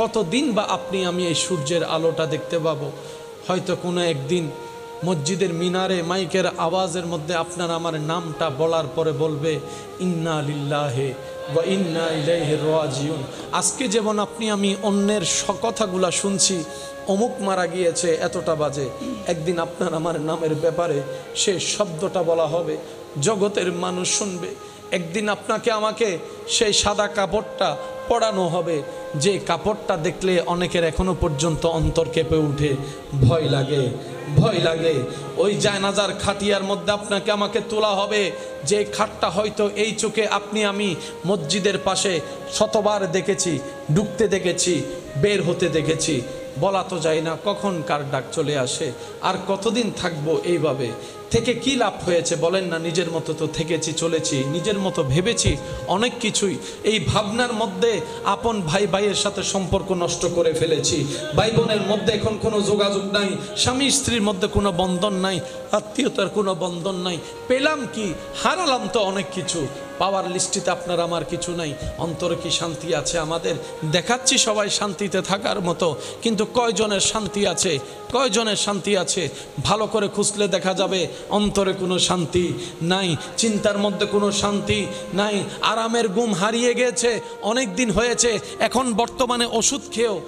কতদিন বা আপনি আমি এই সূর্যের আলোটা দেখতে পাবো? হয়তো কোনো একদিন মসজিদের মিনারে মাইকের আওয়াজের মধ্যে আপনার আমার নামটা বলার পরে বলবে ইন্না লিল্লাহি ওয়া ইন্না ইলাইহি রাজিউন। আজকে যেমন আপনি আমি অন্যের কথাগুলা শুনছি, অমুক মারা গিয়েছে এতটা বাজে, একদিন আপনার আমার নামের ব্যাপারে সে শব্দটা বলা হবে, জগতের মানুষ শুনবে। একদিন আপনাকে আমাকে সেই সাদা কাপড়টা পরানো হবে, যে কাপড়টা দেখলে অনেকের এখনো পর্যন্ত অন্তর কেঁপে উঠে, ভয় লাগে, ভয় লাগে। ওই জায়নাজার খাটিয়ার মধ্যে আপনাকে আমাকে তোলা হবে, যে খাটটা হয়তো এই চোখে আপনি আমি মসজিদের পাশে শতবার দেখেছি, ঢুকতে দেখেছি, বের হতে দেখেছি। বলা তো যায় না কখন কার ডাক চলে আসে। আর কতদিন থাকবো এইভাবে? থেকে কি লাভ হয়েছে বলেন না? নিজের মতো তো থেকেছি, চলেছি, নিজের মতো ভেবেছি অনেক কিছুই। এই ভাবনার মধ্যে আপন ভাই ভাইয়ের সাথে সম্পর্ক নষ্ট করে ফেলেছি, ভাই বোনের মধ্যে এখন কোনো যোগাযোগ নাই, স্বামী স্ত্রীর মধ্যে কোনো বন্ধন নাই, আত্মীয়তার কোনো বন্ধন নাই। পেলাম কি? হারালাম তো অনেক কিছু। পাওয়ার লিস্টিতে আপনার আমার কিছু নাই। অন্তরে কি শান্তি আছে আমাদের? দেখাচ্ছি সবাই শান্তিতে থাকার মতো, কিন্তু কয়জনের শান্তি আছে? কয়জনের শান্তি আছে? ভালো করে খুঁজলে দেখা যাবে অন্তরে কোনো শান্তি নাই, চিন্তার মধ্যে কোনো শান্তি নাই, আরামের ঘুম হারিয়ে গেছে। অনেক দিন হয়েছে, এখন বর্তমানে ওষুধ খেয়েও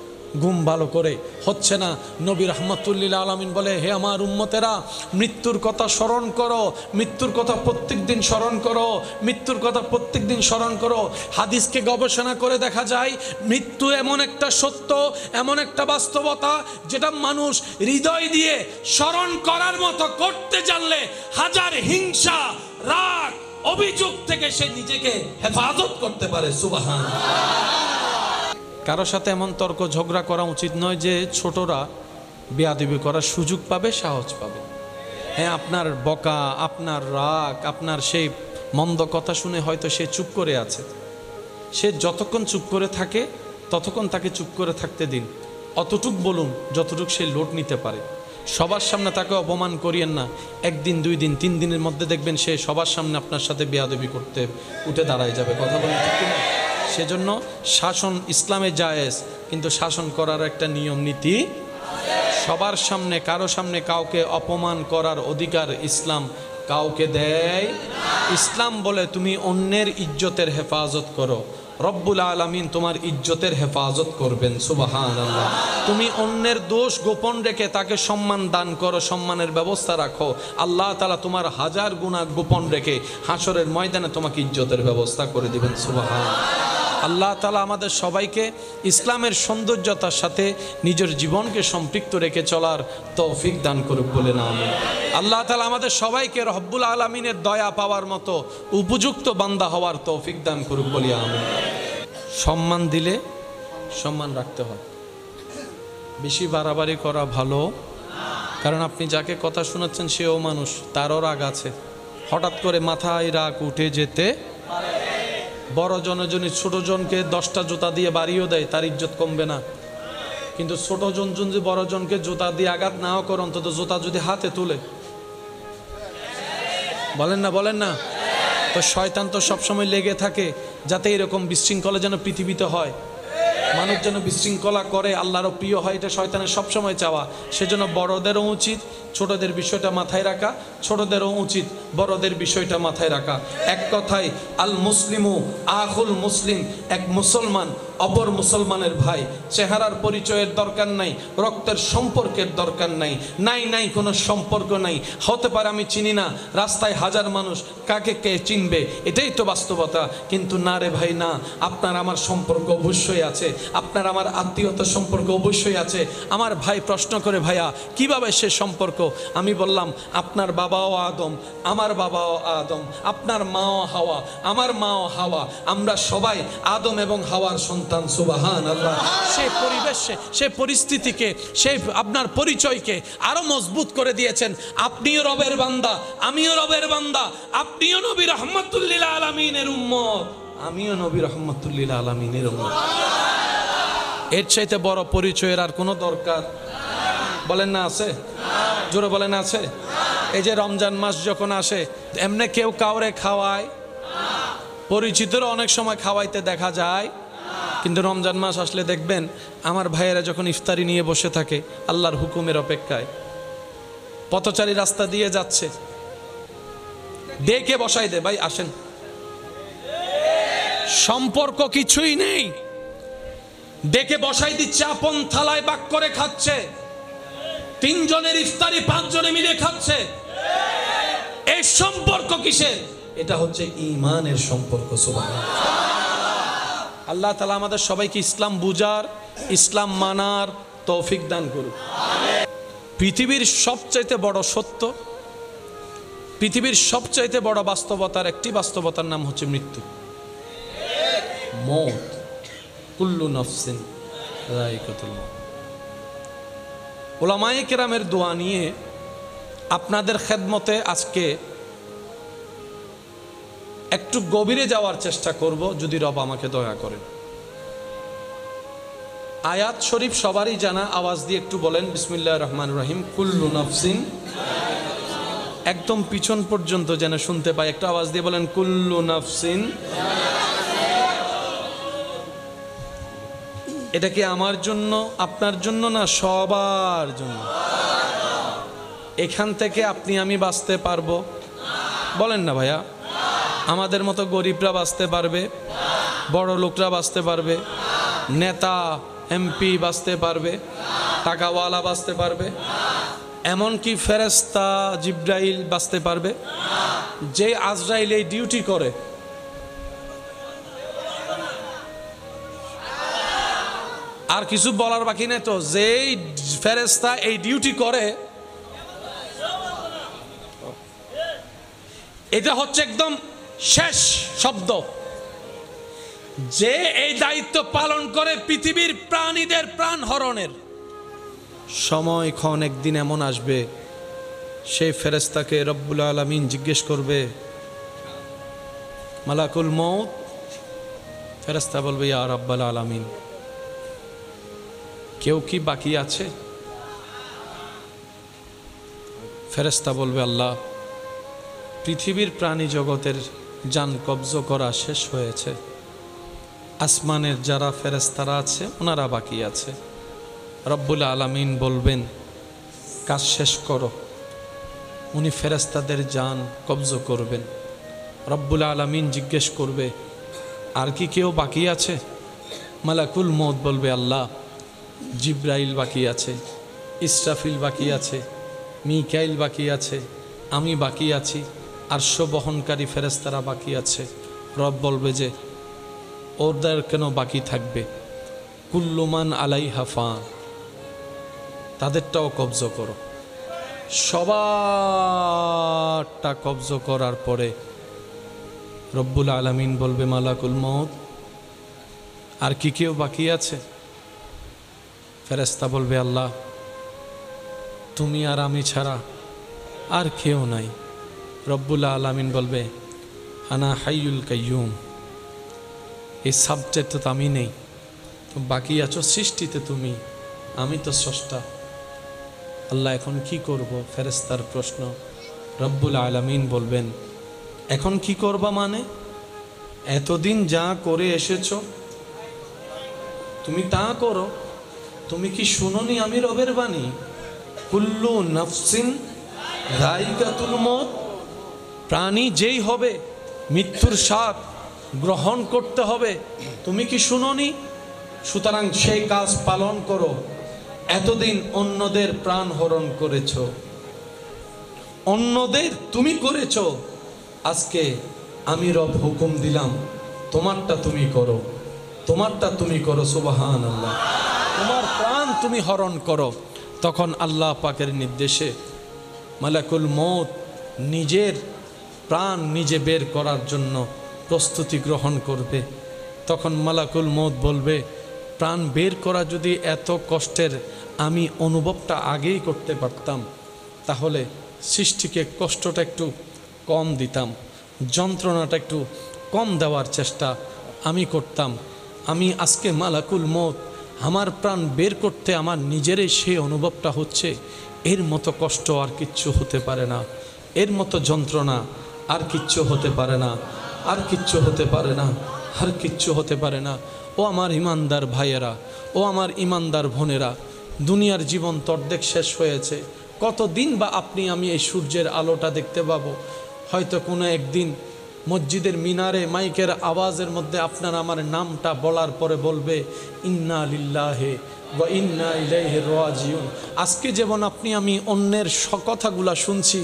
ঘুম ভালো করে হচ্ছে না। নবী রাহমাতুল্লিল আলামিন বলে, হে আমার উম্মতেরা, মৃত্যুর কথা স্মরণ করো, মৃত্যুর কথা প্রত্যেক দিন স্মরণ করো, মৃত্যুর কথা প্রত্যেক দিন স্মরণ করো। হাদিসকে গবেষণা করে দেখা যায়, মৃত্যু এমন একটা সত্য, এমন একটা বাস্তবতা, যেটা মানুষ হৃদয় দিয়ে স্মরণ করার মতো করতে জানলে হাজার হিংসা, রাগ, অভিযোগ থেকে সে নিজেকে হেফাজত করতে পারে। সুবহানাল্লাহ। কারো সাথে এমন তর্ক ঝগড়া করা উচিত নয় যে ছোটরা বেয়াদবি করার সুযোগ পাবে, সাহস পাবে। হ্যাঁ, আপনার বকা, আপনার রাগ, আপনার সেই মন্দ কথা শুনে হয়তো সে চুপ করে আছে। সে যতক্ষণ চুপ করে থাকে ততক্ষণ তাকে চুপ করে থাকতে দিন। অতটুক বলুন যতটুক সে লোড নিতে পারে। সবার সামনে তাকে অপমান করিয়েন না। একদিন, 2 দিন, 3 দিনের মধ্যে দেখবেন সে সবার সামনে আপনার সাথে বেয়াদবি করতে উঠে দাঁড়ায় যাবে। কথা বলেন ঠিক কিনা? সেজন্য শাসন ইসলামে জায়েজ, কিন্তু শাসন করার একটা নিয়ম নীতি। সবার সামনে, কারো সামনে কাউকে অপমান করার অধিকার ইসলাম কাউকে দেয়। ইসলাম বলে তুমি অন্যের ইজ্জতের হেফাজত করো, রব্বুল আলামিন তোমার ইজ্জতের হেফাজত করবেন। সুবহানাল্লাহ। তুমি অন্যের দোষ গোপন রেখে তাকে সম্মান দান করো, সম্মানের ব্যবস্থা রাখো, আল্লাহ তাআলা তোমার হাজার গুনাহ গোপন রেখে হাসরের ময়দানে তোমাকে ইজ্জতের ব্যবস্থা করে দিবেন। সুবহানাল্লাহ। আল্লাহ তাআলা আমাদের সবাইকে ইসলামের সৌন্দর্যতার সাথে নিজের জীবনকে সম্পৃক্ত রেখে চলার তৌফিক দান করুক বলে না আমিন। আল্লাহ তাআলা আমাদের সবাইকে রব্বুল আলামিনের দয়া পাওয়ার মতো উপযুক্ত বান্দা হওয়ার তৌফিক দান করুক বলে আমিন। সম্মান দিলে সম্মান রাখতে হয়, বেশি বাড়াবাড়ি করা ভালো। কারণ আপনি যাকে কথা শোনাচ্ছেন সেও মানুষ, তারও রাগ আছে। হঠাৎ করে মাথায় রাগ উঠে যেতে বড় জন যদি ছোট জনকে 10টা জুতা দিয়ে বাড়িও দেয়, তার ইজ্জত কমবে না। কিন্তু ছোট জন যদি বড় জনকে জুতা দিয়ে আঘাত নাও করে, অন্তত জুতা যদি হাতে তুলে, বলেন না, বলেন না? তো শয়তান তো সবসময় লেগে থাকে যাতে এরকম বিশৃঙ্খলা যেন পৃথিবীতে হয়, মানুষ যেন বিশৃঙ্খলা করে, আল্লাহরও প্রিয় হয়, এটা শয়তানের সবসময় চাওয়া। সেজন্য বড়দেরও উচিত ছোটদের বিষয়টা মাথায় রাখা, ছোটদেরও উচিত বড়দের বিষয়টা মাথায় রাখা। এক কথায় আল মুসলিমু আখুল মুসলিম, এক মুসলমান অপর মুসলমানের ভাই। চেহারার পরিচয়ের দরকার নাই, রক্তের সম্পর্কের দরকার নাই, নাই কোনো সম্পর্ক নাই। হতে পারে আমি চিনি না, রাস্তায় হাজার মানুষ, কাকে কে চিনবে, এটাই তো বাস্তবতা। কিন্তু না রে ভাই, না, আপনার আমার সম্পর্ক অবশ্যই আছে, আপনার আমার আত্মীয়তার সম্পর্ক অবশ্যই আছে। আমার ভাই প্রশ্ন করে, ভাইয়া কিভাবে সে সম্পর্ক? আমি বললাম, আপনার বাবাও আদম, আমার বাবাও আদম, আপনার মাও হাওয়া, আমার মাও হাওয়া, আমরা সবাই আদম এবং হাওয়ার সন্তান। সুবহানাল্লাহ। সেই পরিবেশে, সেই পরিস্থিতিকে, সেই আপনার পরিচয়কে আরো মজবুত করে দিয়েছেন। আপনিও রবের বান্দা, আমিও রবের বান্দা, আপনিও নবী রাহমাতুল্লিল আলামিনের উম্মত, আমিও নবী রাহমাতুল্লিল আলামিনের উম্মত। এর চাইতে বড় পরিচয়ের আর কোনো দরকার বলেন না আছে? জোরে বলেন আছে? এই যে রমজান মাস যখন আসে, এমনি কেউ কাউরে খাওয়ায়? পরিচিতরা অনেক সময় খাওয়াইতে দেখা যায়, কিন্তু রমজান মাস আসলে দেখবেন আমার ভাইয়েরা যখন ইফতারি নিয়ে বসে থাকে আল্লাহর হুকুমের অপেক্ষায়, পথচারী রাস্তা দিয়ে যাচ্ছে, ডেকে বসাই দে, ভাই আসেন, সম্পর্ক কিছুই নেই, ডেকে বসাই দিচ্ছে, আপন থালায় ভাগ করে খাচ্ছে, 3 জনের ইফতারি 5 জনে মিলে খাচ্ছে। এই সম্পর্ক কিসের? এটা হচ্ছে ঈমানের সম্পর্ক। সুবহানাল্লাহ। আল্লাহ তাআলা আমাদের সবাইকে ইসলাম বুঝার, ইসলাম মানার তৌফিক দান করুন। পৃথিবীর সবচাইতে বড় সত্য, পৃথিবীর সবচাইতে বড় বাস্তবতার একটি বাস্তবতার নাম হচ্ছে মৃত্যু, মওত। কুল্লু নাফসিন যায়িকাতুল মওত। উলামায়ে কেরামের দোয়া নিয়ে আপনাদের খেদমতে আজকে একটু গভীরে যাওয়ার চেষ্টা করব, যদি রব আমাকে দয়া করেন। আয়াত শরীফ সবারই জানা, আওয়াজ দিয়ে একটু বলেন বিসমিল্লাহির রহমানির রহিম। কুল্লু নাফসিন, একদম পিছন পর্যন্ত যেন শুনতে পাই, একটা আওয়াজ দিয়ে বলেন কুল্লু নাফসিন। এটা কি আমার জন্য, আপনার জন্য না, সবার জন্য? এখান থেকে আপনি আমি বাঁচতে পারবো? বলেন না ভাইয়া। আমাদের মতো গরিবরা বাঁচতে পারবে? বড় লোকরা বাঁচতে পারবে? নেতা এমপি বাঁচতে পারবে? টাকাওয়ালা বাঁচতে পারবে? এমনকি ফেরেশতা জিবরাইল বাঁচতে পারবে? যে আজরাইল এই ডিউটি করে, আর কিছু বলার বাকি নেই তো, যেই ফেরেশতা এই ডিউটি করে, এটা হচ্ছে একদম শেষ শব্দ। যে এই দায়িত্ব পালন করে পৃথিবীর প্রাণীদের প্রাণ হরণের, সময়ক্ষণ একদিন এমন আসবে, সেই ফেরেশতাকে রব্বুল আলামিন জিজ্ঞেস করবে, মালাকুল মউত। ফেরেশতা বলবে, ইয়া রাব্বাল আলামিন, কেউ কি বাকি আছে? ফেরেশতা বলবে, আল্লাহ, পৃথিবীর প্রাণী জগতের জান কবজ করা শেষ হয়েছে, আসমানের যারা ফেরেশতারা আছে ওনারা বাকি আছে। রব্বুল আলামিন বলবেন, কাজ শেষ করো। উনি ফেরেশতাদের জান কবজ করবেন। রব্বুল আলামিন জিজ্ঞেস করবে, আর কি কেউ বাকি আছে? মালাকুল মউত বলবে, আল্লাহ, জিব্রাইল বাকি আছে, ইসরাফিল বাকি আছে, মিকাইল বাকি আছে, আমি বাকি আছি, আরশ বহনকারী ফেরেশতারা বাকি আছে। রব বলবে যে ওদের কেন বাকি থাকবে? কুল্লুমান আলাইহা ফান, তাদেরটাও কবজ করো। সবারটা কবজ করার পরে রব্বুল আলামিন বলবে, মালাকুল মউত, আর কি কেউ বাকি আছে? ফেরেশতা বলবে, আল্লাহ, তুমি আর আমি ছাড়া আর কেউ নাই। রব্বুল আলামিন বলবে, আনা হাইয়ুল কাইয়ুম, এই সাবজেক্টে তো আমি নেই, তো বাকি আছো সৃষ্টিতে তুমি, আমি তো স্রষ্টা। আল্লাহ, এখন কি করব? ফেরেশতার প্রশ্ন। রব্বুল আলামিন বলবেন, এখন কি করবা মানে? এতদিন যা করে এসেছো তুমি তা করো। তুমি কি শুনোনি আমি রবের বাণী? কুল্লু নাফসিন যায়িকাতুল মউত, প্রাণী যেই হবে মৃত্যুর স্বাদ গ্রহণ করতে হবে। তুমি কি শুনোনি? সুতরাং সেই কাজ পালন করো। এতদিন অন্যদের প্রাণ হরণ করেছো, অন্যদের তুমি করেছো, আজকে আমি রব হুকুম দিলাম, তোমারটা তুমি করো, তোমারটা তুমি করো। সুবহানাল্লাহ। তোমার প্রাণ তুমি হরণ করো। তখন আল্লাহ পাকের নির্দেশে মালাকুল মউত নিজের প্রাণ নিজে বের করার জন্য প্রস্তুতি গ্রহণ করবে। তখন মালাকুল মউত বলবে, প্রাণ বের করা যদি এত কষ্টের আমি অনুভবটা আগেই করতে পারতাম, তাহলে সৃষ্টিকে কষ্টটা একটু কম দিতাম, যন্ত্রণাটা একটু কম দেওয়ার চেষ্টা আমি করতাম। আমি আজকে মালাকুল মউত আমার প্রাণ বের করতে আমার নিজেরই সেই অনুভবটা হচ্ছে, এর মতো কষ্ট আর কিচ্ছু হতে পারে না, এর মতো যন্ত্রণা আর কিচ্ছু হতে পারে না, আর কিচ্ছু হতে পারে না, আর কিচ্ছু হতে পারে না। ও আমার ইমানদার ভাইয়েরা, ও আমার ইমানদার বোনেরা, দুনিয়ার জীবন তো অর্ধেক শেষ হয়েছে। কতদিন বা আপনি আমি এই সূর্যের আলোটা দেখতে পাবো? হয়তো কোনো একদিন মসজিদের মিনারে মাইকের আওয়াজের মধ্যে আপনার আমার নামটা বলার পরে বলবে ইন্না লিল্লাহি ওয়া ইন্না ইলাইহি রাজিউন। আজকে যেমন আপনি আমি অন্যের কথাগুলা শুনছি,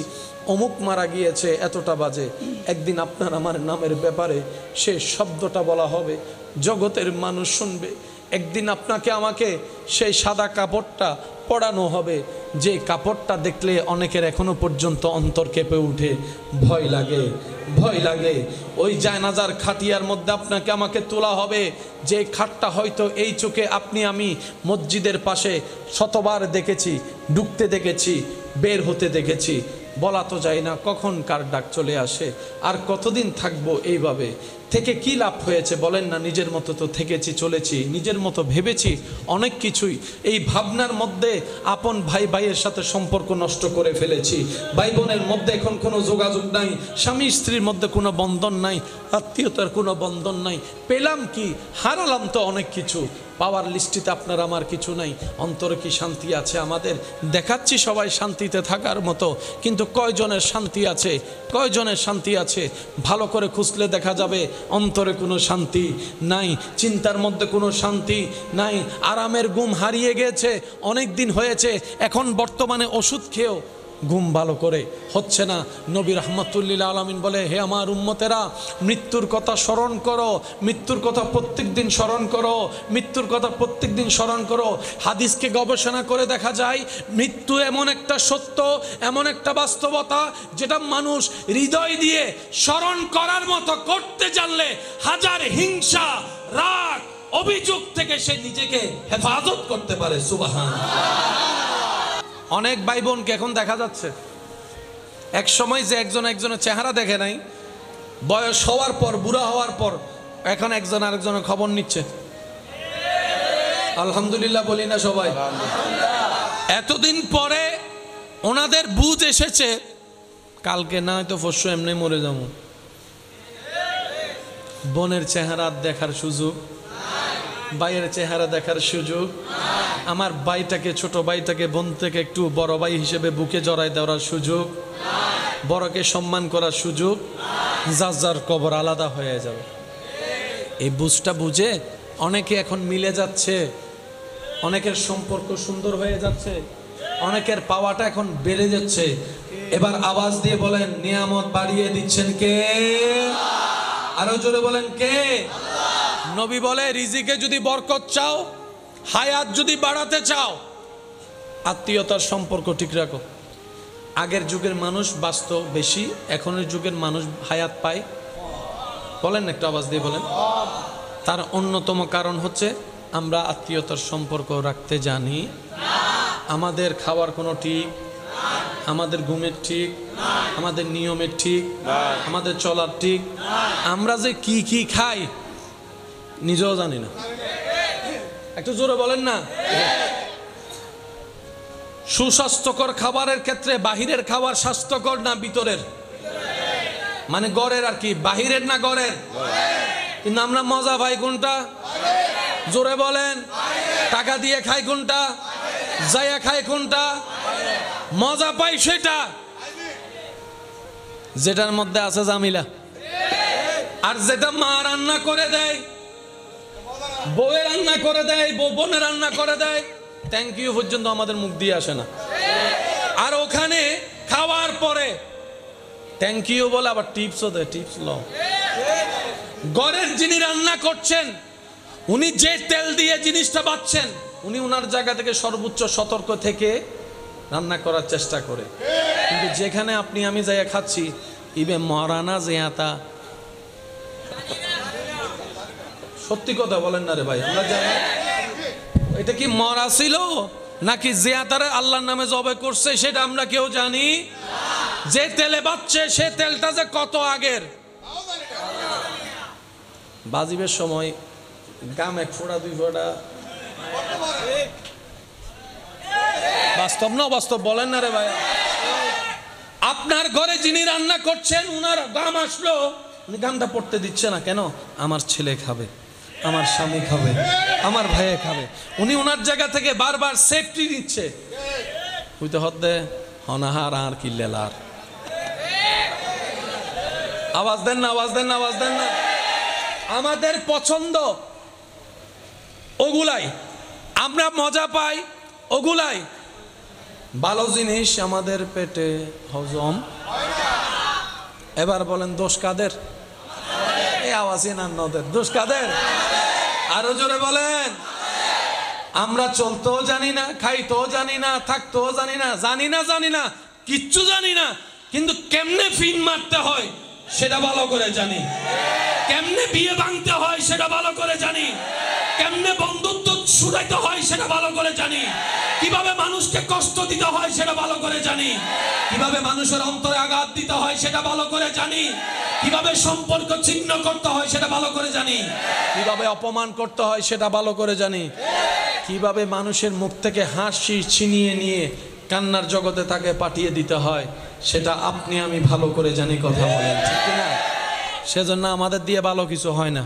অমুক মারা গিয়েছে এতটা বাজে, একদিন আপনার আমার নামের ব্যাপারে সে শব্দটা বলা হবে, জগতের মানুষ শুনবে। একদিন আপনাকে আমাকে সেই সাদা কাপড়টা পরানো হবে, যে কাপড়টা দেখলে অনেকের এখনো পর্যন্ত অন্তর কেঁপে উঠে, ভয় লাগে, ভয় লাগে। ওই জায়নাজার খাটিয়ার মধ্যে আপনাকে আমাকে তোলা হবে, যে খাটটা হয়তো এই চোখে আপনি আমি মসজিদের পাশে শতবার দেখেছি, ঢুকতে দেখেছি, বের হতে দেখেছি। বলা তো যায় না কখন কার ডাক চলে আসে। আর কতদিন থাকবো এইভাবে? থেকে কি লাভ হয়েছে বলেন না? নিজের মতো তো থেকেছি, চলেছি, নিজের মতো ভেবেছি অনেক কিছুই। এই ভাবনার মধ্যে আপন ভাই ভাইয়ের সাথে সম্পর্ক নষ্ট করে ফেলেছি। ভাই বোনের মধ্যে এখন কোনো যোগাযোগ নাই, স্বামী স্ত্রীর মধ্যে কোনো বন্ধন নাই, আত্মীয়তার কোনো বন্ধন নাই। পেলাম কি? হারালাম তো অনেক কিছু। পাওয়ার লিস্টিতে আপনার আমার কিছু নাই। অন্তরে কি শান্তি আছে আমাদের? দেখাচ্ছি সবাই শান্তিতে থাকার মতো, কিন্তু কয়জনের শান্তি আছে? কয়জনের শান্তি আছে? ভালো করে খুঁজলে দেখা যাবে অন্তরে কোনো শান্তি নাই, চিন্তার মধ্যে কোনো শান্তি নাই, আরামের ঘুম হারিয়ে গেছে। অনেক দিন হয়েছে, এখন বর্তমানে ওষুধ খেয়েও ঘুম ভালো করে হচ্ছে না। নবী রাহমাতুল্লিল আলামিন বলে, হে আমার উম্মতেরা, মৃত্যুর কথা স্মরণ করো, মৃত্যুর কথা প্রত্যেক দিন স্মরণ করো, মৃত্যুর কথা প্রত্যেক দিন স্মরণ করো। হাদিসকে গবেষণা করে দেখা যায়, মৃত্যু এমন একটা সত্য, এমন একটা বাস্তবতা, যেটা মানুষ হৃদয় দিয়ে স্মরণ করার মতো করতে জানলে হাজার হিংসা, রাগ, অভিযোগ থেকে সে নিজেকে হেফাজত করতে পারে। সুবহানাল্লাহ। অনেক ভাই বোনকে এখন দেখা যাচ্ছে, এক সময় যে একজন একজনের চেহারা দেখে নাই, বয়স হওয়ার পর, বুড়া হওয়ার পর এখন একজন আরেকজনের খবর নিচ্ছে। আলহামদুলিল্লাহ বলি না সবাই? এতদিন পরে ওনাদের বুঝ এসেছে, কালকে না হয়তো পরশু এমনি মরে যাবো। বোনের চেহারা দেখার সুযোগ, ভাইয়ের চেহারা দেখার সুযোগ, আমার ভাইটাকে, ছোট ভাইটাকে বোন থেকে একটু বড় ভাই হিসেবে বুকে জড়াই দেওয়ার সুযোগ, বড়কে সম্মান করার সুযোগ, যার যার কবর আলাদা হয়ে যাবে। এই বুঝটা বুঝে অনেকে এখন মিলে যাচ্ছে, অনেকের সম্পর্ক সুন্দর হয়ে যাচ্ছে, অনেকের পাওয়াটা এখন বেড়ে যাচ্ছে। এবার আওয়াজ দিয়ে বলেন, নিয়ামত বাড়িয়ে দিচ্ছেন কে? আরো জোরে বলেন, কে? নবী বলে, রিজিকে যদি বরকত চাও, হায়াত যদি বাড়াতে চাও, আত্মীয়তার সম্পর্ক ঠিক রাখো। আগের যুগের মানুষ বাঁচত বেশি, এখনের যুগের মানুষ হায়াত পায়। বলেন একটা আওয়াজ দিয়ে বলেন। তার অন্যতম কারণ হচ্ছে আমরা আত্মীয়তার সম্পর্ক রাখতে জানি। আমাদের খাওয়ার কোনো ঠিক, আমাদের ঘুমের ঠিক, আমাদের নিয়মের ঠিক, আমাদের চলার ঠিক, আমরা যে কি কি খাই নিজেও জানি না। একটু জোরে বলেন না। সুস্বাস্থ্যকর খাবারের ক্ষেত্রে বাহিরের খাবার স্বাস্থ্যকর না ভিতরের? মানে গড়ের আর কি, বাহিরের না গড়ের? কিন্তু আমরা মজা পাই কোনটা? জোরে বলেন। টাকা দিয়ে খাই কোনটা? যাইয়া খাই কোনটা? মজা পাই সেটা যেটার মধ্যে আছে জামিলা। আর যেটা মা রান্না করে দেয়, বউয়ে রান্না করে দেয়, বোনে রান্না করে দেয়, থ্যাংক ইউ পর্যন্ত আমাদের মুখ দিয়ে আসে না। আর ওখানে খাওয়ার পরে থ্যাংক ইউ বলে আবার টিপসও দেয়, টিপস লো। ঘরের যিনি রান্না করছেন, উনি যে তেল দিয়ে জিনিসটা বাচ্ছেন, উনি ওনার জায়গা থেকে সর্বোচ্চ সতর্ক থেকে রান্না করার চেষ্টা করে। কিন্তু যেখানে আপনি আমি যাইয়া খাচ্ছি, ইবে মরানা জেয়াতা, সত্যি কথা বলেন না রে ভাই, আমরা জানি এটা কি মরা ছিল নাকি জিয়াতারে আল্লাহর নামে জবে করছে সেটা আমরা কেউ জানি। যে তেলে বাচ্ছে সে তেলটা যে কত আগের। বাজিবের সময় গাম এক ফোঁটা দুই ফোঁটা, বাস্তব না বাস্তব বলেন না রে ভাই? আপনার ঘরে যিনি রান্না করছেন, উনার গাম আসলো, উনি গামটা পড়তে দিচ্ছে না কেন? আমার ছেলে খাবে। আমার স্বামী খাবে, আমার ভাইয়ে খাবে। উনি ওনার জায়গা থেকে বারবার সেফটি নিচ্ছে, হইতে হতে হনাহার আর কিল্লেলার। আওয়াজ দেন না, আওয়াজ দেন না, আওয়াজ দেন না। আমাদের পছন্দ ওগুলাই, আমরা মজা পাই ওগুলাই। ভালো জিনিস আমাদের পেটে হজম। এবার বলেন দোষ কাদের? এই আওয়াজই না নদের দোষ কাদের? আরো জোরে বলেন। আমরা চলতেও জানি না, খাইতেও জানি না, থাকতেও জানি না, জানি না, কিচ্ছু জানি না, কিন্তু কেমনে ফিন মারতে হয় সেটা ভালো করে জানি, কেমনে বিয়ে ভাঙতে হয় সেটা ভালো করে জানি, কেমনে বন্ধুত্ব ছুড়াইতে হয় সেটা ভালো করে জানি, কিভাবে মানুষকে কষ্ট দিতে হয় সেটা ভালো করে জানি, কিভাবে মানুষের অন্তরে আঘাত দিতে হয় সেটা ভালো করে জানি, কিভাবে সম্পর্ক ছিন্ন করতে হয় সেটা ভালো করে জানি, কিভাবে অপমান করতে হয় সেটা ভালো করে জানি, কিভাবে মানুষের মুখ থেকে হাসি ছিনিয়ে নিয়ে কান্নার জগতে তাকে পাঠিয়ে দিতে হয় সেটা আপনি আমি ভালো করে জানি। কথা বলেন ঠিক কিনা? সেজন্য আমাদের দিয়ে ভালো কিছু হয় না।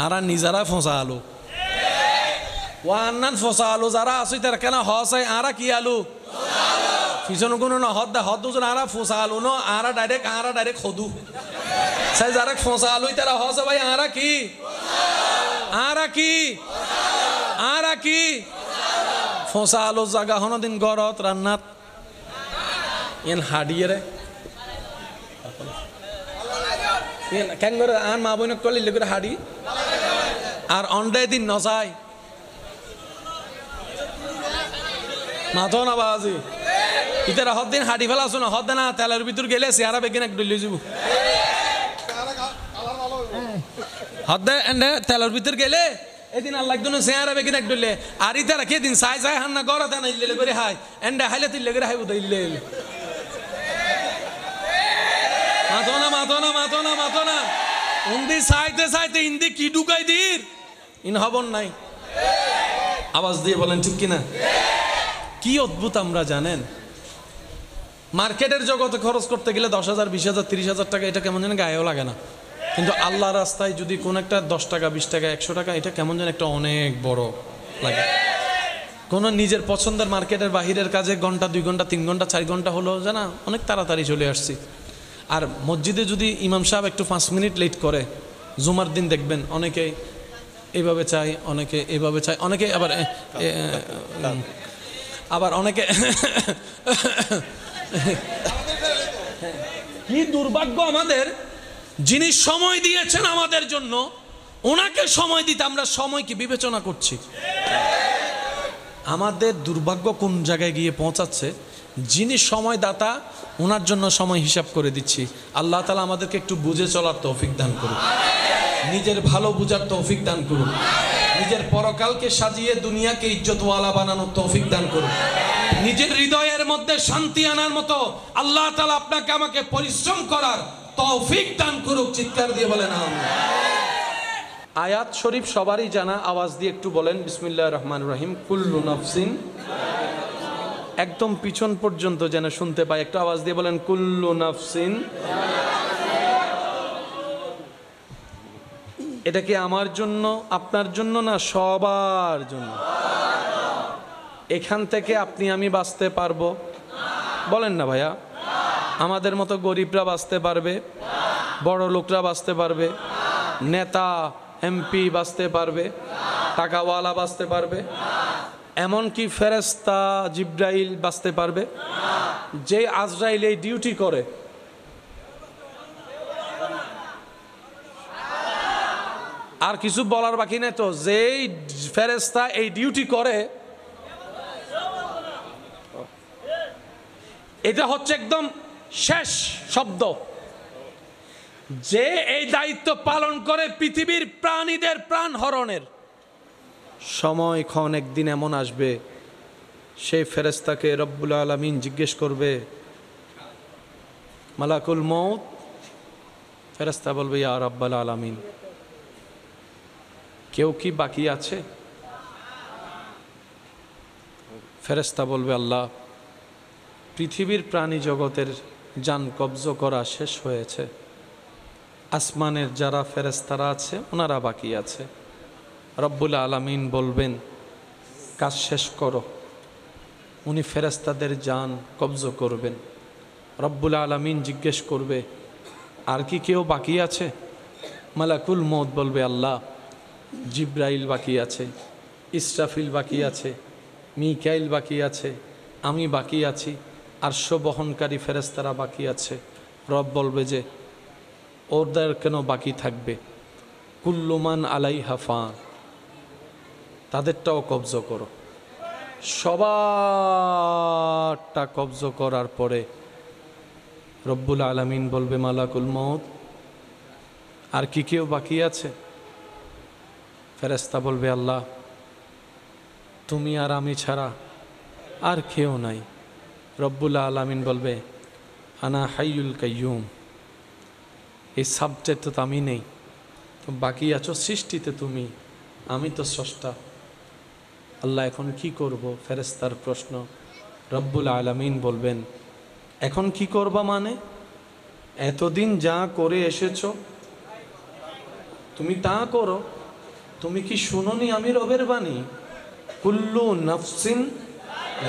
আর নিজেরা ফোঁসা আলু ওয়ান্নান ফোঁসা আলু যারা আসি তার কেন হসাই আরা কি আলু পিছনে কোনো না হদ হদ দুজন আরা ফোঁসা আলু ন আরা ডাইরেক্ট হদু সাই যারা ফোঁসা আলু তারা হসে ভাই আরা কি ফোঁসা আলু জাগা হন দিন গরত রান্নাত এন হাডিয়ে রে কেন করে আর মা বোন কলিলে করে হাডি আর অন্ডে দিন নসাই মাথো না বাজি ইতারা হদ দিন হাডি ফেলা শোনা হদ না তেলের ভিতর গেলে চেহারা বেগিন এক ডলি যাব হদ এন্ডে তেলের ভিতর গেলে এদিন আল্লাহ একদিন চেহারা বেগিন এক ডলে আর ইতারা কে দিন সাই সাই হান্না গড়া তেনা ইল্লে করে হাই এন্ডে হাইলে তিল্লে করে হাই বুদা ইল্লে মাথো না উন্দি সাইতে ইন্দি কি ঢুকাই দির ইন হবন নাই। আওয়াজ দিয়ে বলেন ঠিক কিনা? কি অদ্ভুত আমরা জানেন, মার্কেটের জগতে খরচ করতে গেলে 10,000 20,000 30,000 টাকা এটা কেমন যেন গায়েও লাগে না, কিন্তু আল্লাহ রাস্তায় যদি কোন একটা 10 টাকা 20 টাকা 100 টাকা এটা কেমন যেন একটা অনেক বড় লাগে। কোন নিজের পছন্দের মার্কেটের বাহিরের কাজে ঘন্টা 2 ঘন্টা 3 ঘন্টা 4 ঘন্টা হলো জানা অনেক তাড়াতাড়ি চলে আসছি। আর মসজিদে যদি ইমাম সাহেব একটু 5 মিনিট লেট করে জুমার দিন দেখবেন অনেকে এইভাবে চায়, অনেকে এইভাবে চায়, অনেকে আবার অনেকে কি দুর্ভাগ্য আমাদের, যিনি সময় দিয়েছেন আমাদের জন্য ওনাকে সময় দিতে আমরা সময় কি বিবেচনা করছি? আমাদের দুর্ভাগ্য কোন জায়গায় গিয়ে পৌঁছাচ্ছে, যিনি সময় দাতা ওনার জন্য সময় হিসাব করে দিচ্ছি। আল্লাহ তাআলা আমাদেরকে একটু বুঝে চলার তৌফিক দান করুন, নিজের ভালো বুঝার তৌফিক দান করুন, নিজের পরকালকে সাজিয়ে দুনিয়াকে ইজ্জতওয়ালা বানানোর তৌফিক দান করুন, নিজের হৃদয়ের মধ্যে শান্তি আনার মতো আল্লাহ তাআলা আপনাকে আমাকে পরিশ্রম করার তৌফিক দান করুক। চিৎকার দিয়ে বলেন আমিন। আয়াত শরীফ সবারই জানা, আওয়াজ দিয়ে একটু বলেন বিসমিল্লাহির রহমানির রহিম। কুল্লু নাফসিন, একদম পিছন পর্যন্ত যেন শুনতে পাই, একটু আওয়াজ দিয়ে বলেন কুল্লু নাফসিন। এটা কি আমার জন্য আপনার জন্য না সবার জন্য? এখান থেকে আপনি আমি বাঁচতে পারবো? বলেন না ভাইয়া। আমাদের মতো গরিবরা বাঁচতে পারবে? বড় লোকরা বাঁচতে পারবে? নেতা এমপি বাঁচতে পারবে? টাকাওয়ালা বাঁচতে পারবে? এমনকি ফেরেশতা জিব্রাইল বাঁচতে পারবে? যে আজরাইল এই ডিউটি করে, আর কিছু বলার বাকি নেই তো, যেই ফেরেশতা এই ডিউটি করে এটা হচ্ছে একদম শেষ শব্দ। যে এই দায়িত্ব পালন করে পৃথিবীর প্রাণীদের প্রাণ হরণের, সময়ক্ষণ একদিন এমন আসবে সেই ফেরেশতাকে রব্বুল আলামিন জিজ্ঞেস করবে, মালাকুল মউত। ফেরেশতা বলবে ইয়া রাব্বাল আলামিন, কেউ কি বাকি আছে? ফেরেশতা বলবে আল্লাহ, পৃথিবীর প্রাণী জগতের জান কবজ করা শেষ হয়েছে, আসমানের যারা ফেরেশতারা আছে ওনারা বাকি আছে। রব্বুল আলামিন বলবেন কাজ শেষ করো। উনি ফেরেশতাদের জান কবজ করবেন। রব্বুল আলামিন জিজ্ঞেস করবে আর কি কেউ বাকি আছে? মালাকুল মউত বলবে আল্লাহ, জিব্রাইল বাকি আছে, ইসরাফিল বাকি আছে, মিকাইল বাকি আছে, আমি বাকি আছি, আরশ বহনকারী ফেরেশতারা বাকি আছে। রব বলবে যে ওদের কেন বাকি থাকবে? কুল্লুমান আলাইহা ফান, তাদেরটাও কবজ করো। সবারটা কবজ করার পরে রব্বুল আলামিন বলবে মালাকুল মউত আর কি কেউ বাকি আছে? ফেরেশতা বলবে আল্লাহ, তুমি আর আমি ছাড়া আর কেউ নাই। রব্বুল আলামিন বলবে আনা হাইয়ুল কাইয়ুম, এই সাবজেক্ট তো আমি নেই, তো বাকি আছো সৃষ্টিতে তুমি, আমি তো স্রষ্টা। আল্লাহ এখন কি করব? ফেরেশতার প্রশ্ন। রব্বুল আলামিন বলবেন এখন কি করবা মানে এতদিন যা করে এসেছো তুমি তা করো। তুমি কি শুনোনি আমি রবের বাণী? কুল্লু নাফসিন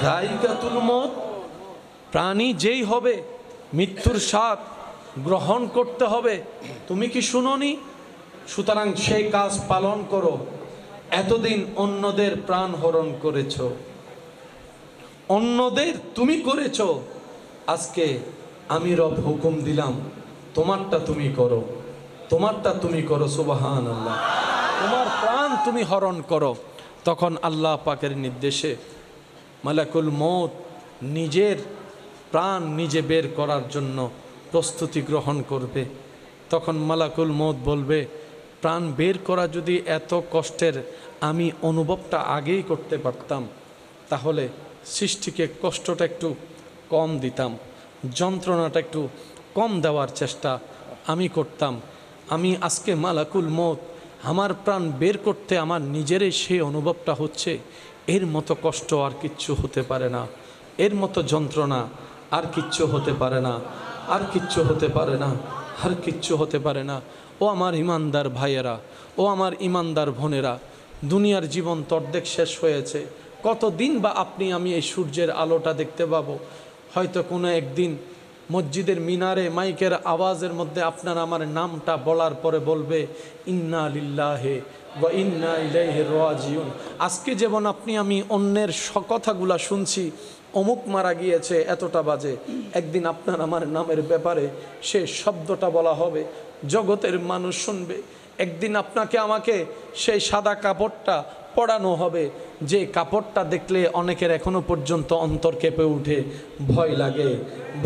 যায়িকাতুল মউত, প্রাণী যেই হবে মৃত্যুর স্বাদ গ্রহণ করতে হবে। তুমি কি শুনোনি? সুতরাং সেই কাজ পালন করো। এতদিন অন্যদের প্রাণ হরণ করেছ, অন্যদের তুমি করেছ, আজকে আমি রব হুকুম দিলাম তোমারটা তুমি করো, তোমারটা তুমি করো। সুবহানাল্লাহ, তোমার প্রাণ তুমি হরণ করো। তখন আল্লাহ পাকের নির্দেশে মালাকুল মউত নিজের প্রাণ নিজে বের করার জন্য প্রস্তুতি গ্রহণ করবে। তখন মালাকুল মউত বলবে প্রাণ বের করা যদি এত কষ্টের আমি অনুভবটা আগেই করতে পারতাম, তাহলে সৃষ্টিকে কষ্টটা একটু কম দিতাম, যন্ত্রণাটা একটু কম দেওয়ার চেষ্টা আমি করতাম। আমি আজকে মালাকুল মউত আমার প্রাণ বের করতে আমার নিজেরই সেই অনুভবটা হচ্ছে, এর মতো কষ্ট আর কিচ্ছু হতে পারে না, এর মতো যন্ত্রণা আর কিচ্ছু হতে পারে না, আর কিচ্ছু হতে পারে না, আর কিচ্ছু হতে পারে না। ও আমার ইমানদার ভাইয়েরা, ও আমার ইমানদার বোনেরা, দুনিয়ার জীবন তো অর্ধেক শেষ হয়েছে। কতদিন বা আপনি আমি এই সূর্যের আলোটা দেখতে পাবো? হয়তো কোনো একদিন মসজিদের মিনারে মাইকের আওয়াজের মধ্যে আপনার আমার নামটা বলার পরে বলবে ইন্না লিল্লাহি ওয়া ইন্না ইলাইহি রাজিউন। আজকে যেমন আপনি আমি অন্যের কথাগুলা শুনছি, অমুক মারা গিয়েছে এতটা বাজে, একদিন আপনার আমার নামের ব্যাপারে সে শব্দটা বলা হবে, জগতের মানুষ শুনবে। একদিন আপনাকে আমাকে সেই সাদা কাপড়টা পরানো হবে, যে কাপড়টা দেখলে অনেকের এখনো পর্যন্ত অন্তর কেঁপে উঠে, ভয় লাগে,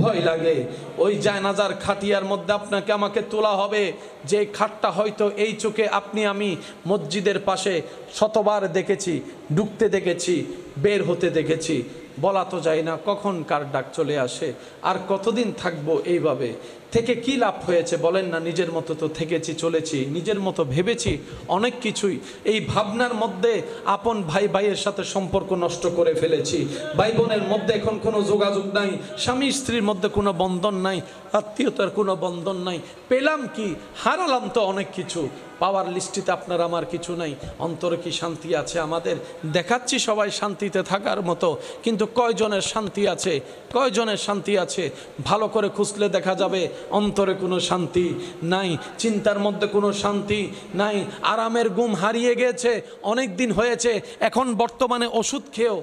ভয় লাগে। ওই জায়নাজার খাটিয়ার মধ্যে আপনাকে আমাকে তোলা হবে, যে খাটটা হয়তো এই চোখে আপনি আমি মসজিদের পাশে শতবার দেখেছি, ঢুকতে দেখেছি, বের হতে দেখেছি। বলা তো যায় না কখন কার ডাক চলে আসে, আর কতদিন থাকবো এইভাবে। থেকে কি লাভ হয়েছে বলেন না? নিজের মতো তো থেকেছি, চলেছি, নিজের মতো ভেবেছি অনেক কিছুই। এই ভাবনার মধ্যে আপন ভাই ভাইয়ের সাথে সম্পর্ক নষ্ট করে ফেলেছি, ভাই বোনের মধ্যে এখন কোনো যোগাযোগ নাই, স্বামী স্ত্রীর মধ্যে কোনো বন্ধন নাই, আত্মীয়তার কোনো বন্ধন নাই। পেলাম কি? হারালাম তো অনেক কিছু। পাওয়ার লিস্টিতে আপনার আমার কিছু নাই। অন্তরে কি শান্তি আছে আমাদের? দেখাচ্ছি সবাই শান্তিতে থাকার মতো, কিন্তু কয়জনের শান্তি আছে? কয়জনের শান্তি আছে? ভালো করে খুঁজলে দেখা যাবে অন্তরে কোনো শান্তি নাই, চিন্তার মধ্যে কোনো শান্তি নাই, আরামের ঘুম হারিয়ে গেছে, অনেক দিন হয়েছে। এখন বর্তমানে ওষুধ খেয়েও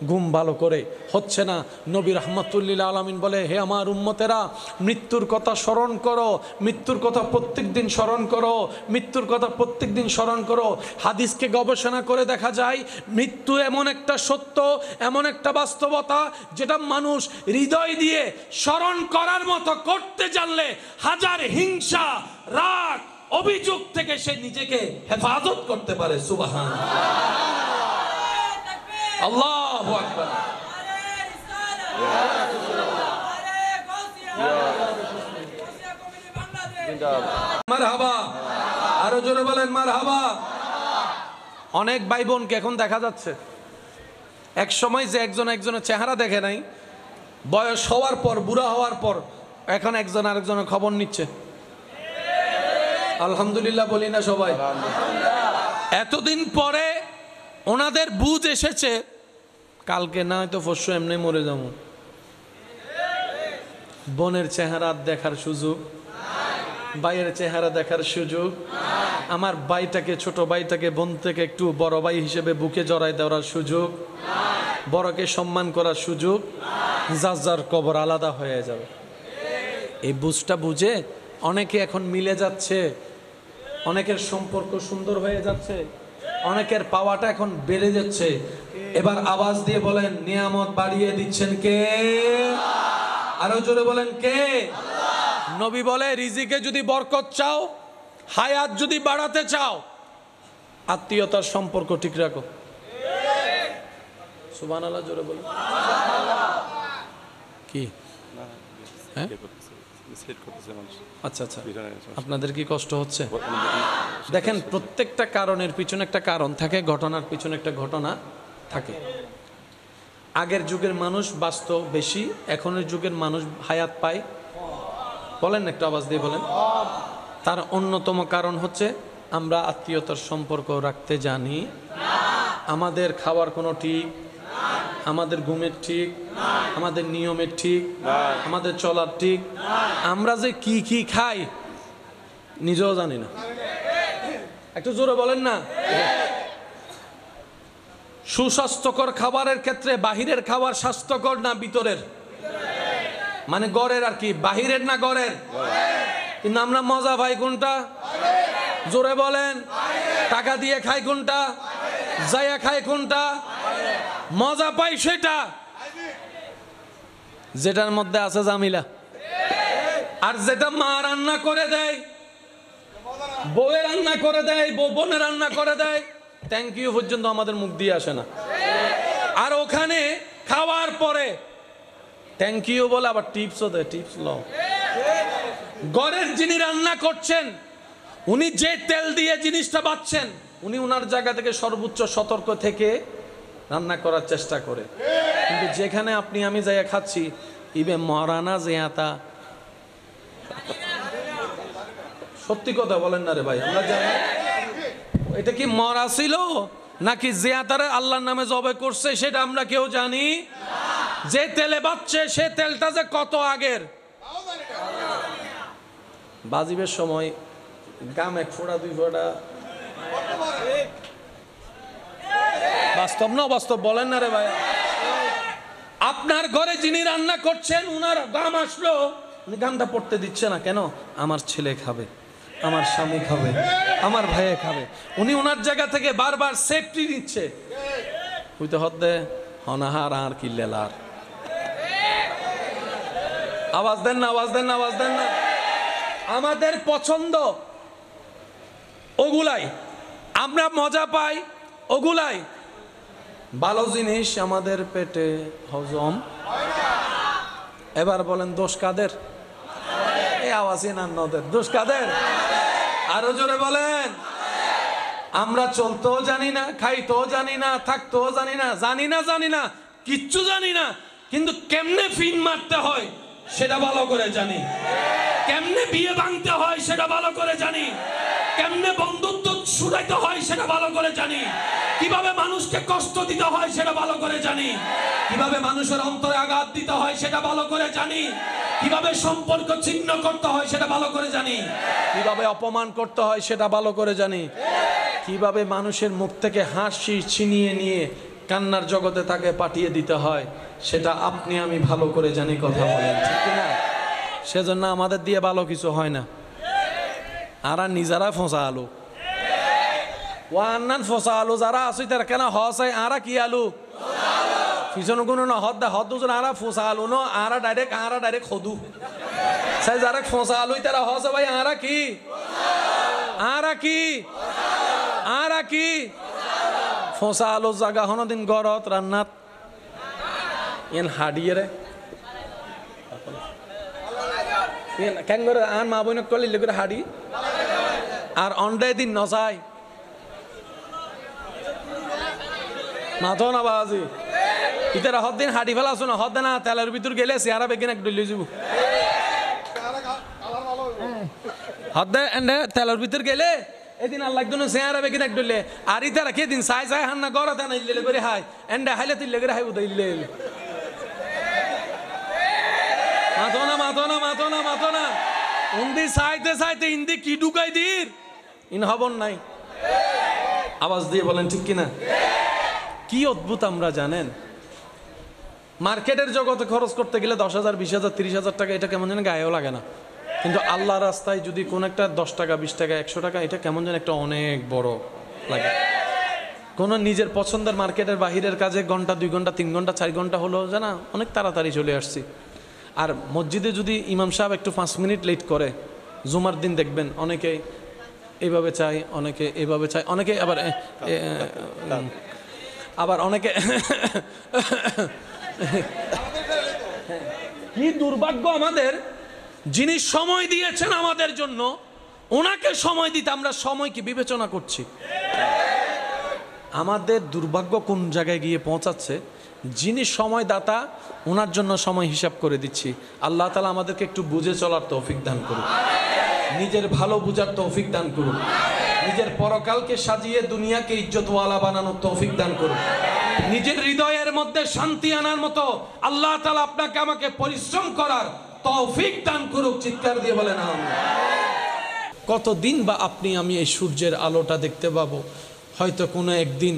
ঘুম ভালো করে হচ্ছে না। নবী রাহমাতুল্লিল আলামিন বলে, হে আমার উম্মতেরা, মৃত্যুর কথা স্মরণ করো, মৃত্যুর কথা প্রত্যেক দিন স্মরণ করো, মৃত্যুর কথা প্রত্যেক দিন স্মরণ করো। হাদিসকে গবেষণা করে দেখা যায় মৃত্যু এমন একটা সত্য, এমন একটা বাস্তবতা, যেটা মানুষ হৃদয় দিয়ে স্মরণ করার মতো করতে জানলে হাজার হিংসা, রাগ, অভিযোগ থেকে সে নিজেকে হেফাজত করতে পারে। সুবহানাল্লাহ, আল্লাহু আকবার। মারহাবা, আরো জোরে বলেন মারহাবা। অনেক ভাই বোনকে এখন দেখা যাচ্ছে, এক সময় যে একজন একজনের চেহারা দেখে নাই, বয়স হওয়ার পর, বুড়া হওয়ার পর এখন একজন আরেকজনের খবর নিচ্ছে। আলহামদুলিল্লাহ বলি না সবাই? এতদিন পরে ওনাদের বুঝ এসেছে, কালকে না হয়তো পরশু এমনি মরে যাবো। বোনের চেহারা দেখার সুযোগ, ভাইয়ের চেহারা দেখার সুযোগ, আমার ভাইটাকে, ছোট ভাইটাকে বোন থেকে একটু বড় ভাই হিসেবে বুকে জড়াই দেওয়ার সুযোগ, বড়কে সম্মান করার সুযোগ, যার যার কবর আলাদা হয়ে যাবে। এই বুঝটা বুঝে অনেকে এখন মিলে যাচ্ছে, অনেকের সম্পর্ক সুন্দর হয়ে যাচ্ছে, অনেকের পাওয়াটা এখন বেড়ে যাচ্ছে। এবার আওয়াজ দিয়ে বলেন, নিয়ামত বাড়িয়ে দিচ্ছেন কে? আরো জোরে বলেন, কে? নবী বলে, রিজিকে যদি বরকত চাও, হায়াত যদি বাড়াতে চাও, আত্মীয়তার সম্পর্ক ঠিক রাখো। সুবহানাল্লাহ, জোরে বলেন। কি? হ্যাঁ, আচ্ছা আচ্ছা, আপনাদের কি কষ্ট হচ্ছে? দেখেন, প্রত্যেকটা কারণের পিছনে একটা কারণ থাকে, ঘটনার পিছনে একটা ঘটনা থাকে। আগের যুগের মানুষ বাঁচত বেশি, এখনের যুগের মানুষ হায়াত পায়। বলেন একটু আওয়াজ দিয়ে বলেন। তার অন্যতম কারণ হচ্ছে আমরা আত্মীয়তার সম্পর্ক রাখতে জানি। আমাদের খাওয়ার কোনো ঠিক, আমাদের ঘুমের ঠিক, আমাদের নিয়মের ঠিক, আমাদের চলার ঠিক, আমরা যে কি কি খাই নিজেও জানি না। একটু জোরে বলেন না। সুস্বাস্থ্যকর খাবারের ক্ষেত্রে বাহিরের খাবার স্বাস্থ্যকর না ভিতরের? মানে গড়ের আর কি, বাহিরের না গড়ের? কিন্তু আমরা মজা পাই কোনটা? জোরে বলেন। টাকা দিয়ে খাই কোনটা? যাইয়া খাই কোনটা? মজা পাই সেটা যেটার মধ্যে আছে জামিলা। আর যেটা মা রান্না করে দেয়, বউয়ে রান্না করে দেয়, বোনে রান্না করে দেয়, থ্যাংক ইউ পর্যন্ত আমাদের মুখ দিয়ে আসে না। আর ওখানে খাওয়ার পরে থ্যাংক ইউ বলে আবার টিপসও দেয়, টিপস লও। ঘরের যিনি রান্না করছেন, উনি যে তেল দিয়ে জিনিসটা বাচ্ছেন, উনি ওনার জায়গা থেকে সর্বোচ্চ সতর্ক থেকে রান্না করার চেষ্টা করে। কিন্তু যেখানে আপনি আমি যাইয়া খাচ্ছি, ইবে মরানা জেয়াতা, সত্যি কথা বলেন না রে ভাই, আমরা জানি এটা কি মরা ছিল নাকি জিয়াতারে আল্লাহর নামে জবে করছে সেটা আমরা কেউ জানি। যে তেলে বাচ্চে সে তেলটা যে কত আগের। বাজিবের সময় গাম এক ফোঁটা দুই ফোঁটা, বাস্তব না বাস্তব বলেন না রে ভাই? আপনার ঘরে যিনি রান্না করছেন, উনার গাম আসলো, উনি গামটা পড়তে দিচ্ছে না কেন? আমার ছেলে খাবে, আমার স্বামী খাবে, আমার ভাইয়ে খাবে। উনি ওনার জায়গা থেকে বারবার সেফটি নিচ্ছে। হইতে হতে হনাহার আর কি লেলার। আওয়াজ দেন না, আওয়াজ দেন না, আওয়াজ দেন না। আমাদের পছন্দ ওগুলাই, আমরা মজা পাই ওগুলাই। ভালো জিনিস আমাদের পেটে হজম। এবার বলেন দোষ কাদের? এই আওয়াজই না নদের, দোষ কাদের? আরো জোরে বলেন। আমরা চলতেও জানি না, খাইতেও জানি না, থাকতেও জানি না, জানি না, কিচ্ছু জানি না। কিন্তু কেমনে ফিন মারতে হয় সেটা ভালো করে জানি, কেমনে বিয়ে ভাঙতে হয় সেটা ভালো করে জানি, কেমনে বন্ধুত্ব ছুড়াইতে হয় সেটা ভালো করে জানি, কিভাবে মানুষকে কষ্ট দিতে হয় সেটা ভালো করে জানি, কিভাবে মানুষের অন্তরে আঘাত দিতে হয় সেটা ভালো করে জানি, কিভাবে সম্পর্ক ছিন্ন করতে হয় সেটা ভালো করে জানি, কিভাবে অপমান করতে হয় সেটা ভালো করে জানি, কিভাবে মানুষের মুখ থেকে হাসি ছিনিয়ে নিয়ে কান্নার জগতে তাকে পাঠিয়ে দিতে হয় সেটা আপনি আমি ভালো করে জানি। কথা বলেন ঠিক না? সেজন্য আমাদের দিয়ে ভালো কিছু হয় না। আরা নিজেরা ফোঁসা আলু, ওয়ান্নান ফোঁসা আলু যারা আসি তারা কেন হসাই আরা কি আলু পিছনে কোনো না হদ দা হদ দুজন আরা ফোঁসা আলু ন আরা ডাইরেক্ট খদু সাই যারা ফোঁসা আলু তারা হসে ভাই আরা কি ফোঁসা আলু জাগা হন দিন গরত রান্নাত এন হাডিয়ে রে কেন করে আন মা বইন কলি লেগে হাডি আর অন্ডায় দিন নসাই মাথো না বাজি ইতারা হদ দিন হাডি ফেলা শোনা হদ না তেলের ভিতর গেলে চেহারা বেগিন এক ডলি যাব হাত দেয় এন্ড তেলের ভিতর গেলে এদিন আল্লাহ একজন চেহারা বেগিন এক ডলে আর ইতা রাখি এদিন চাই চাই হান্না গড়া দেন ইল্লে করে হাই এন্ড হাইলে তিল্লে করে হাই উদা ইল্লে মাতো না উন্দি চাইতে চাইতে ইন্দি কি ঢুকাই দির ইন হবন নাই আওয়াজ দিয়ে বলেন ঠিক কিনা কি অদ্ভুত আমরা জানেন মার্কেটের জগতে খরচ করতে গেলে 10,000 20,000 30,000 টাকা এটা কেমন যেন গায়েও লাগে না কিন্তু আল্লাহ রাস্তায় যদি কোন একটা 10 টাকা 20 টাকা 100 টাকা এটা কেমন যেন একটা অনেক বড় লাগে কোন নিজের পছন্দের মার্কেটের বাহিরের কাজে ঘন্টা 2 ঘন্টা 3 ঘন্টা 4 ঘন্টা হলো জানা অনেক তাড়াতাড়ি চলে আসছি আর মসজিদে যদি ইমাম সাহেব একটু 5 মিনিট লেট করে জুমার দিন দেখবেন অনেকে এইভাবে চায় অনেকে এইভাবে চায় অনেকে আবার অনেকে কি দুর্ভাগ্য আমাদের যিনি সময় দিয়েছেন আমাদের জন্য ওনাকে সময় দিতে আমরা সময় কি বিবেচনা করছি আমাদের দুর্ভাগ্য কোন জায়গায় গিয়ে পৌঁছাচ্ছে যিনি সময় দাতা ওনার জন্য সময় হিসাব করে দিচ্ছি আল্লাহ তাআলা আমাদেরকে একটু বুঝে চলার তৌফিক দান করুন নিজের ভালো বুঝার তৌফিক দান করুন নিজের পরকালকে সাজিয়ে দুনিয়াকে ইজ্জতওয়ালা বানানোর তৌফিক দান করুন নিজের হৃদয়ের মধ্যে শান্তি আনার মতো আল্লাহ তাআলা আপনাকে আমাকে পরিশ্রম করার তৌফিক দান করুক চিৎকার দিয়ে বলেন আমিন কতদিন বা আপনি আমি এই সূর্যের আলোটা দেখতে পাবো হয়তো কোনো একদিন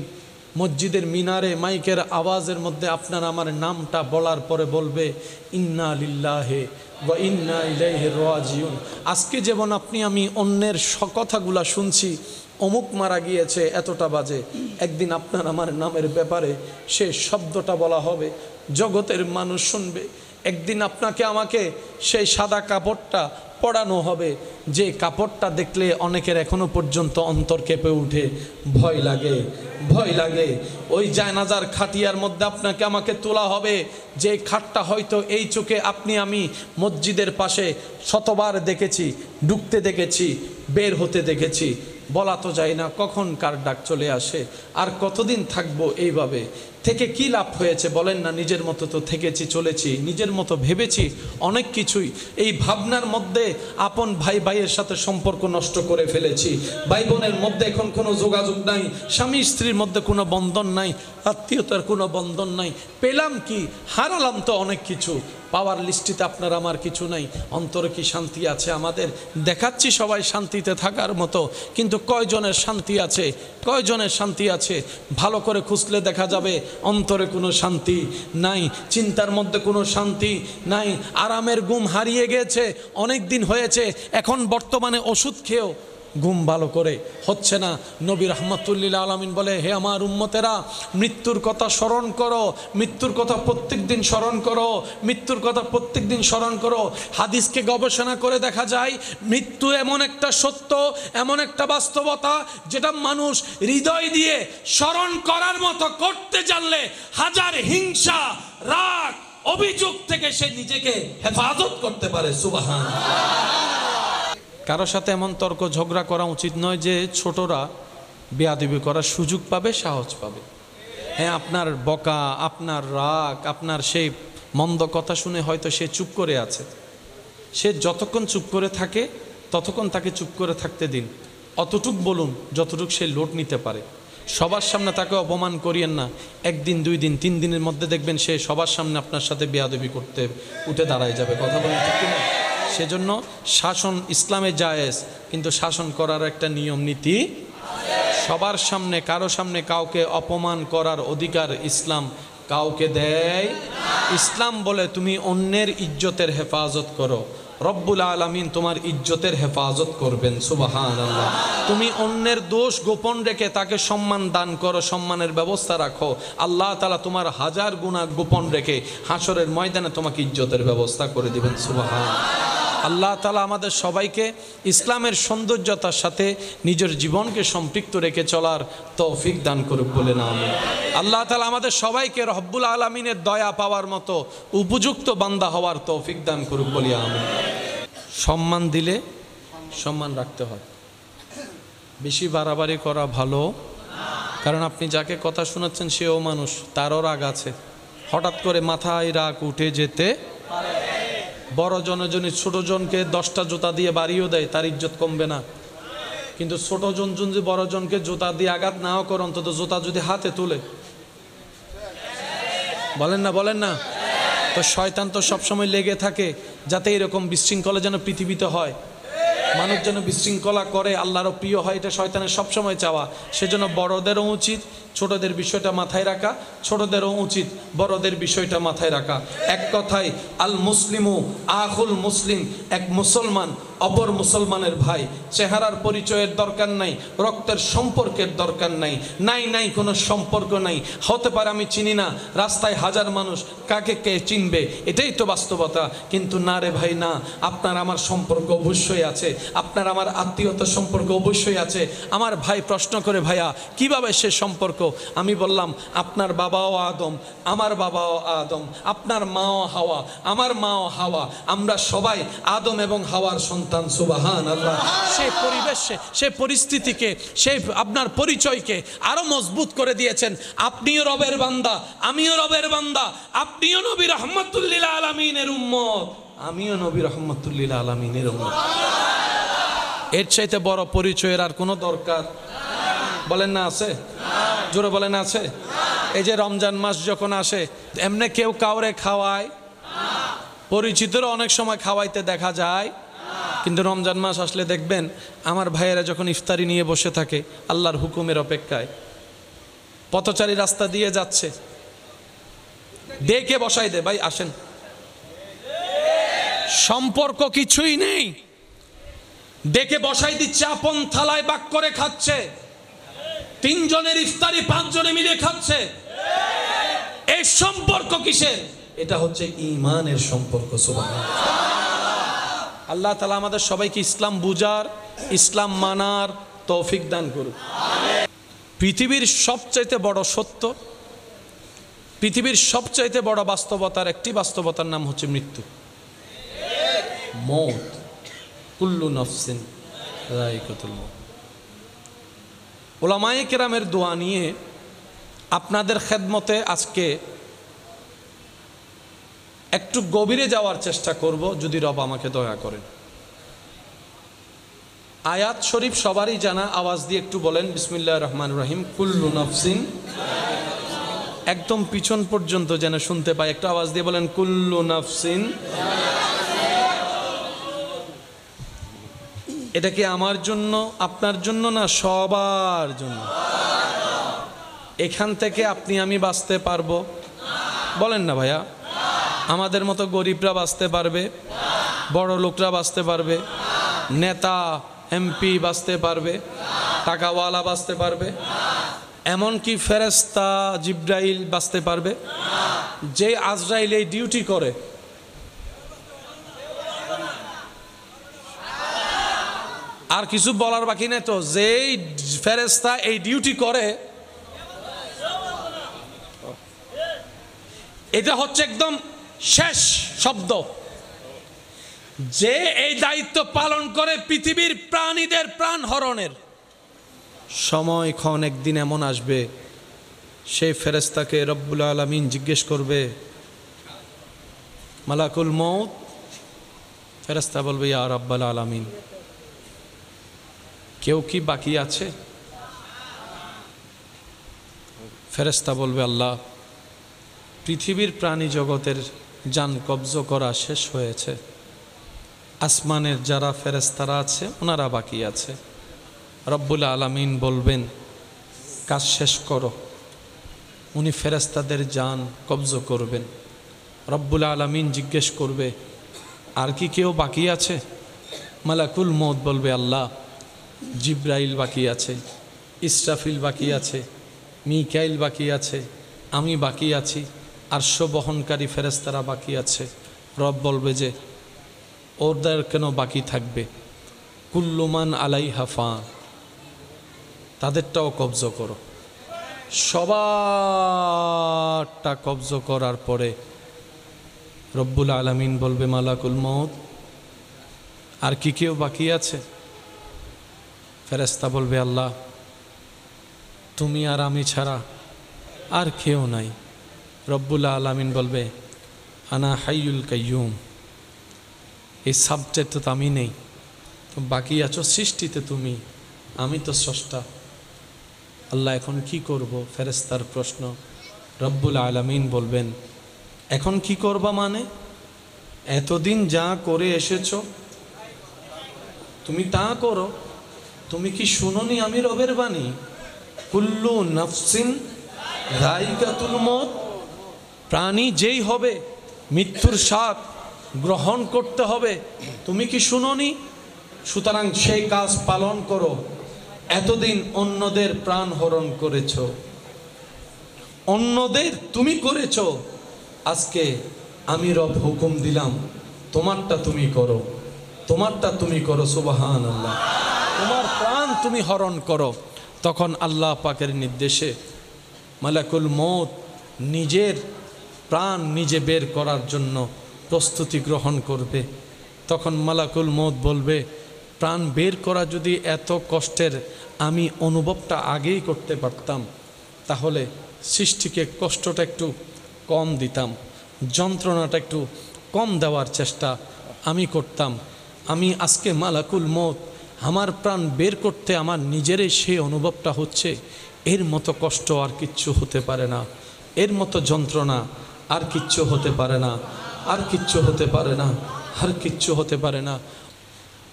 মসজিদের মিনারে মাইকের আওয়াজের মধ্যে আপনার আমার নামটা বলার পরে বলবে ইন্না লিল্লাহি ওয়া ইন্না ইলাইহি রাজিউন আজকে যেমন আপনি আমি অন্যের কথাগুলা শুনছি অমুক মারা গিয়েছে এতটা বাজে একদিন আপনার আমার নামের ব্যাপারে সে শব্দটা বলা হবে জগতের মানুষ শুনবে একদিন আপনাকে আমাকে সেই সাদা কাপড়টা পরানো হবে যে কাপড়টা দেখলে অনেকের এখনো পর্যন্ত অন্তর কেঁপে উঠে ভয় লাগে ওই জায়নাজার খাটিয়ার মধ্যে আপনাকে আমাকে তোলা হবে যে খাটটা হয়তো এই চোখে আপনি আমি মসজিদের পাশে শতবার দেখেছি ঢুকতে দেখেছি বের হতে দেখেছি বলা তো যায় না কখন কার ডাক চলে আসে আর কতদিন থাকবো এইভাবে থেকে কি লাভ হয়েছে বলেন না নিজের মতো তো থেকেছি চলেছি নিজের মতো ভেবেছি অনেক কিছুই এই ভাবনার মধ্যে আপন ভাই ভাইয়ের সাথে সম্পর্ক নষ্ট করে ফেলেছি ভাই বোনের মধ্যে এখন কোনো যোগাযোগ নাই স্বামী স্ত্রীর মধ্যে কোনো বন্ধন নাই আত্মীয়তার কোনো বন্ধন নাই পেলাম কি হারালাম তো অনেক কিছু পাওয়ার লিস্টিতে আপনার আমার কিছু নাই অন্তরে কি শান্তি আছে আমাদের দেখাচ্ছি সবাই শান্তিতে থাকার মতো কিন্তু কয়জনের শান্তি আছে ভালো করে খুঁজলে দেখা যাবে অন্তরে কোনো শান্তি নাই চিন্তার মধ্যে কোনো শান্তি নাই আরামের ঘুম হারিয়ে গেছে অনেক দিন হয়েছে এখন বর্তমানে ওষুধ খেয়েও ঘুম ভালো করে হচ্ছে না নবী রাহমাতুল্লিল আলামিন বলে হে আমার উম্মতেরা মৃত্যুর কথা স্মরণ করো মৃত্যুর কথা প্রত্যেকদিন স্মরণ করো হাদিসকে গবেষণা করে দেখা যায় মৃত্যু এমন একটা সত্য এমন একটা বাস্তবতা যেটা মানুষ হৃদয় দিয়ে স্মরণ করার মতো করতে জানলে হাজার হিংসা রাগ অভিযোগ থেকে সে নিজেকে হেফাজত করতে পারে সুবহানাল্লাহ কারো সাথে এমন তর্ক ঝগড়া করা উচিত নয় যে ছোটরা বেয়াদবি করার সুযোগ পাবে সাহস পাবে হ্যাঁ আপনার বকা আপনার রাগ আপনার সেই মন্দ কথা শুনে হয়তো সে চুপ করে আছে সে যতক্ষণ চুপ করে থাকে ততক্ষণ তাকে চুপ করে থাকতে দিন অতটুক বলুন যতটুক সে লোট নিতে পারে সবার সামনে তাকে অপমান করিয়েন না একদিন 2 দিন 3 দিনের মধ্যে দেখবেন সে সবার সামনে আপনার সাথে বেয়াদবি করতে উঠে দাঁড়ায় যাবে কথা বলেন ঠিক কিনা সেজন্য শাসন ইসলামে জায়েজ কিন্তু শাসন করার একটা নিয়ম নীতি সবার সামনে কারো সামনে কাউকে অপমান করার অধিকার ইসলাম কাউকে দেয় ইসলাম বলে তুমি অন্যের ইজ্জতের হেফাজত করো রব্বুল আলামিন তোমার ইজ্জতের হেফাজত করবেন সুবহানাল্লাহ তুমি অন্যের দোষ গোপন রেখে তাকে সম্মান দান করো সম্মানের ব্যবস্থা রাখো আল্লাহ তাআলা তোমার হাজার গুনাহ গোপন রেখে হাসরের ময়দানে তোমাকে ইজ্জতের ব্যবস্থা করে দিবেন সুবহানাল্লাহ আল্লাহ তাআলা আমাদের সবাইকে ইসলামের সৌন্দর্যতার সাথে নিজের জীবনকে সম্পৃক্ত রেখে চলার তৌফিক দান করুক বলেন আমিন আল্লাহ তাআলা আমাদের সবাইকে রব্বুল আলামিনের দয়া পাওয়ার মতো উপযুক্ত বান্দা হওয়ার তৌফিক দান করুক বলি আমিন সম্মান দিলে সম্মান রাখতে হয় বেশি বাড়াবাড়ি করা ভালো কারণ আপনি যাকে কথা শোনাচ্ছেন সেও মানুষ তারও রাগ আছে হঠাৎ করে মাথায় রাগ উঠে যেতে পারে বড় জনে যদি ছোট জনকে 10টা জুতা দিয়ে বাড়িও দেয়, তার ইজ্জত কমবে না। কিন্তু ছোট জন যদি বড় জনকে জুতা দিয়ে আঘাত নাও করে, অন্তত জুতা যদি হাতে তুলে, বলেন না। তো শয়তান তো সবসময় লেগে থাকে যাতে এরকম বিশৃঙ্খলা যেন পৃথিবীতে হয়, মানুষ যেন বিশৃঙ্খলা করে, আল্লাহরও প্রিয় হয়, এটা শয়তানের সবসময় চাওয়া। সেজন্য বড়দেরও উচিত ছোটদের বিষয়টা মাথায় রাখা, ছোটদেরও উচিত বড়দের বিষয়টা মাথায় রাখা। এক কথায় আল মুসলিমু আখুল মুসলিম, এক মুসলমান অপর মুসলমানের ভাই। চেহারার পরিচয়ের দরকার নাই, রক্তের সম্পর্কের দরকার নাই, নাই কোনো সম্পর্ক নাই। হতে পারে আমি চিনি না, রাস্তায় হাজার মানুষ, কাকে কে চিনবে, এটাই তো বাস্তবতা। কিন্তু না রে ভাই না, আপনার আমার সম্পর্ক অবশ্যই আছে, আপনার আমার আত্মীয়তার সম্পর্ক অবশ্যই আছে। আমার ভাই প্রশ্ন করে, ভাইয়া কিভাবে সে সম্পর্ক? আমি বললাম, আপনার বাবাও আদম, আমার বাবাও আদম, আপনার মাও হাওয়া, আমার মাও হাওয়া, আমরা সবাই আদম এবং হাওয়ার সন্তান। সুবহানাল্লাহ। সেই পরিবেশে, সেই পরিস্থিতিকে, সেই আপনার পরিচয়কে আরো মজবুত করে দিয়েছেন। আপনিও রবের বান্দা, আমিও রবের বান্দা, আপনিও নবী রাহমাতুল লিল আলামিনের উম্মত, আমিও নবী রাহমাতুল লিল আলামিনের উম্মত। এর চাইতে বড় পরিচয়ের আর কোনো দরকার বলেন না আছে? জোরে বলেন আছে? এই যে রমজান মাস যখন আসে, এমনি কেউ কাউরে খাওয়ায়, পরিচিতরা অনেক সময় খাওয়াইতে দেখা যায়, কিন্তু রমজান মাস আসলে দেখবেন আমার ভাইয়েরা যখন ইফতারি নিয়ে বসে থাকে আল্লাহর হুকুমের অপেক্ষায়, পথচারী রাস্তা দিয়ে যাচ্ছে, ডেকে বসাই দে, ভাই আসেন, সম্পর্ক কিছুই নেই, ডেকে বসাই দিচ্ছে, আপন থালায় ভাগ করে খাচ্ছে, 3 জনের ইফতারি 5 জনে মিলে খাচ্ছে। এই সম্পর্ক কিসের? এটা হচ্ছে ঈমানের সম্পর্ক। সুবহানাল্লাহ। আল্লাহ তাআলা আমাদের সবাইকে ইসলাম বুঝার, ইসলাম মানার তৌফিক দান করুন। পৃথিবীর সবচাইতে বড় সত্য, পৃথিবীর সবচাইতে বড় বাস্তবতার একটি বাস্তবতার নাম হচ্ছে মৃত্যু, মওত। কুল্লু নাফসিন যায়িকাতুল মওত। উলামায়ে কেরামের দোয়া নিয়ে আপনাদের খেদমতে আজকে একটু গভীরে যাওয়ার চেষ্টা করব, যদি রব আমাকে দয়া করেন। আয়াত শরীফ সবারই জানা, আওয়াজ দিয়ে একটু বলেন বিসমিল্লাহির রহমানির রহিম। কুল্লু নাফসিন, একদম পিছন পর্যন্ত যেন শুনতে পাই, একটু আওয়াজ দিয়ে বলেন কুল্লু নাফসিন। এটা কি আমার জন্য, আপনার জন্য না, সবার জন্য? এখান থেকে আপনি আমি বাঁচতে পারবো? বলেন না ভাইয়া। আমাদের মতো গরিবরা বাঁচতে পারবে? বড় লোকরা বাঁচতে পারবে? নেতা এমপি বাঁচতে পারবে? টাকাওয়ালা বাঁচতে পারবে? এমনকি ফেরেশতা জিবরাইল বাঁচতে পারবে? যে আজরাইল এই ডিউটি করে, আর কিছু বলার বাকি নেই তো, যেই ফেরেশতা এই ডিউটি করে, এটা হচ্ছে একদম শেষ শব্দ। যে এই দায়িত্ব পালন করে পৃথিবীর প্রাণীদের প্রাণ হরণের, সময়ক্ষণ একদিন এমন আসবে, সেই ফেরেশতাকে রব্বুল আলামিন জিজ্ঞেস করবে, মালাকুল মউত। ফেরেশতা বলবে, ইয়া রাব্বাল আলামিন, কেউ কি বাকি আছে? ফেরেশতা বলবে, আল্লাহ, পৃথিবীর প্রাণী জগতের জান কবজ করা শেষ হয়েছে, আসমানের যারা ফেরেশতারা আছে ওনারা বাকি আছে। রব্বুল আলামিন বলবেন, কাজ শেষ করো। উনি ফেরেশতাদের জান কবজ করবেন। রব্বুল আলামিন জিজ্ঞেস করবে, আর কি কেউ বাকি আছে? মালাকুল মউত বলবে, আল্লাহ, জিব্রাইল বাকি আছে, ইসরাফিল বাকি আছে, মিকাইল বাকি আছে, আমি বাকি আছি, আরশ বহনকারী ফেরেশতারা বাকি আছে। রব বলবে যে, ওদের কেন বাকি থাকবে? কুল্লুমান আলাইহা ফান, তাদেরটাও কবজ করো। সবারটা কবজ করার পরে রব্বুল আলামিন বলবে, মালাকুল মউত, আর কি কেউ বাকি আছে? ফেরেশতা বলবে, আল্লাহ, তুমি আর আমি ছাড়া আর কেউ নাই। রব্বুল আলামিন বলবে, আনা হাইয়ুল কাইয়ুম, এই সাবজেক্টে তো আমি নেই, তো বাকি আছো সৃষ্টিতে তুমি, আমি তো স্রষ্টা। আল্লাহ এখন কি করব? ফেরেশতার প্রশ্ন। রব্বুল আলামিন বলবেন, এখন কি করবা মানে এতদিন যা করে এসেছো তুমি তা করো। তুমি কি শুনোনি আমি রবের বাণী? কুল্লু নাফসিন যায়িকাতুল মউত, প্রাণী যেই হবে মৃত্যুর স্বাদ গ্রহণ করতে হবে। তুমি কি শুনোনি? সুতরাং সেই কাজ পালন করো। এতদিন অন্যদের প্রাণ হরণ করেছো, অন্যদের তুমি করেছো, আজকে আমি রব হুকুম দিলাম তোমারটা তুমি করো, তোমারটা তুমি করো। সুবহানাল্লাহ। তোমার প্রাণ তুমি হরণ করো। তখন আল্লাহ পাকের নির্দেশে মালাকুল মউত নিজের প্রাণ নিজে বের করার জন্য প্রস্তুতি গ্রহণ করবে। তখন মালাকুল মউত বলবে, প্রাণ বের করা যদি এত কষ্টের আমি অনুভবটা আগেই করতে পারতাম, তাহলে সৃষ্টিকে কষ্টটা একটু কম দিতাম, যন্ত্রণাটা একটু কম দেওয়ার চেষ্টা আমি করতাম। আমি আজকে মালাকুল মউত আমার প্রাণ বের করতে আমার নিজেরই সেই অনুভবটা হচ্ছে, এর মতো কষ্ট আর কিচ্ছু হতে পারে না, এর মতো যন্ত্রণা আর কিচ্ছু হতে পারে না, আর কিচ্ছু হতে পারে না, আর কিচ্ছু হতে পারে না।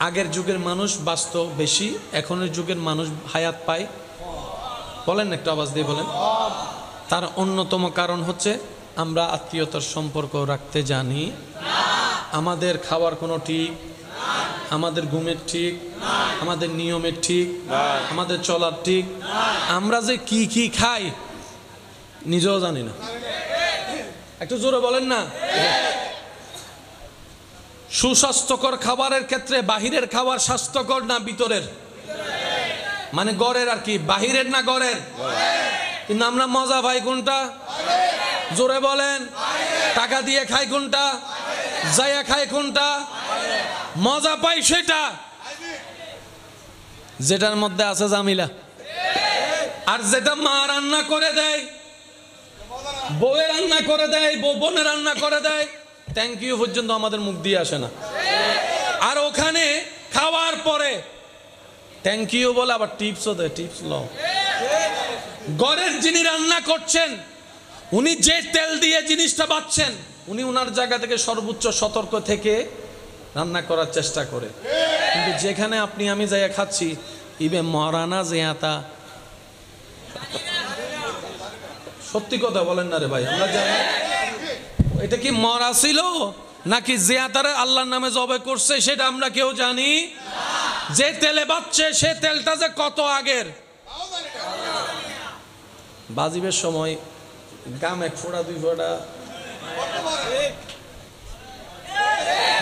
আগের যুগের মানুষ বাঁচত বেশি, এখনের যুগের মানুষ হায়াত পায়। বলেন একটা আওয়াজ দিয়ে বলেন। তার অন্যতম কারণ হচ্ছে আমরা আত্মীয়তার সম্পর্ক রাখতে জানি, আমাদের খাওয়ার কোনো ঠিক, আমাদের ঘুমের ঠিক, আমাদের নিয়মের ঠিক, আমাদের চলার ঠিক, আমরা যে কি কি খাই নিজেও জানি না। একটু জোরে বলেন না। সুস্বাস্থ্যকর খাবারের ক্ষেত্রে বাহিরের খাবার স্বাস্থ্যকর না ভিতরের? মানে গড়ের আর কি, বাহিরের না গড়ের? কিন্তু আমরা মজা পাই কোনটা? জোরে বলেন। টাকা দিয়ে খাই কোনটা? যাইয়া খাই কোনটা? মজা পাই সেটা যেটার মধ্যে আছে জামিলা। আর যেটা মা রান্না করে দেয়, বউয়ে রান্না করে দেয়, বোনে রান্না করে দেয়, থ্যাংক ইউ পর্যন্ত আমাদের মুখ দিয়ে আসে না। আর ওখানে খাওয়ার পরে থ্যাংক ইউ বলে আবার টিপসও দেয়, টিপস লো। ঘরের যিনি রান্না করছেন উনি যে তেল দিয়ে জিনিসটা বাচ্ছেন, উনি ওনার জায়গা থেকে সর্বোচ্চ সতর্ক থেকে রান্না করার চেষ্টা করে। কিন্তু যেখানে আপনি আমি যাইয়া খাচ্ছি, ইবে মরানা যেয়াতা, সত্যি কথা বলেন না রে ভাই, আমরা জানি এটা কি মরা ছিল নাকি জিয়াতারে আল্লাহর নামে জবে করছে সেটা আমরা কেউ জানি। যে তেলে বাচ্চে সে তেলটা যে কত আগের। বাজিবের সময় গাম এক ফোঁটা দুই ফোঁটা,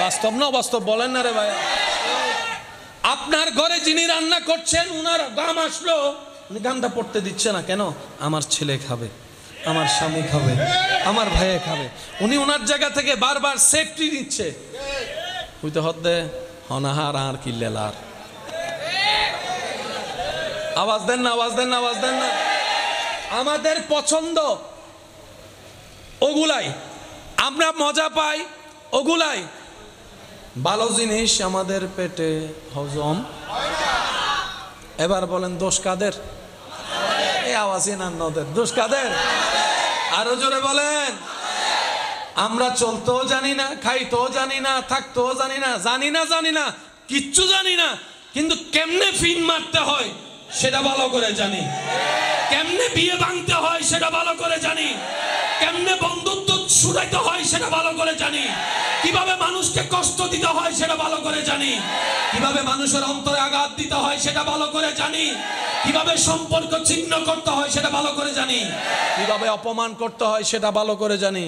বাস্তব না বাস্তব বলেন না রে ভাই। আপনার ঘরে যিনি রান্না করছেন উনার গাম আসলো, উনি গামটা পড়তে দিচ্ছে না কেন? আমার ছেলে খাবে, আমার স্বামী খাবে, আমার ভাইয়ে খাবে। উনি ওনার জায়গা থেকে বারবার সেফটি নিচ্ছে। হইতে হতে হনাহার আর কিল্লেলার। আওয়াজ দেন না, আওয়াজ দেন না, আওয়াজ দেন না। আমাদের পছন্দ ওগুলাই, আমরা মজা পাই ওগুলাই। ভালো জিনিস আমাদের পেটে হজম। এবার বলেন দোষ কাদের? এই আওয়াজই না নদের দোষ কাদের? আরো জোরে বলেন। আমরা চলতেও জানি না, খাইতেও জানি না, থাকতেও জানি না, জানি না, কিচ্ছু জানি না। কিন্তু কেমনে ফিন মারতে হয় সেটা ভালো করে জানি, কেমনে বিয়ে ভাঙতে হয় সেটা ভালো করে জানি, কেমনে বন্ধুত্ব ছুড়াইতে হয় সেটা ভালো করে জানি, কিভাবে মানুষকে কষ্ট দিতে হয় সেটা ভালো করে জানি, কিভাবে মানুষের অন্তরে আঘাত দিতে হয় সেটা ভালো করে জানি, কিভাবে সম্পর্ক ছিন্ন করতে হয় সেটা ভালো করে জানি, কিভাবে অপমান করতে হয় সেটা ভালো করে জানি,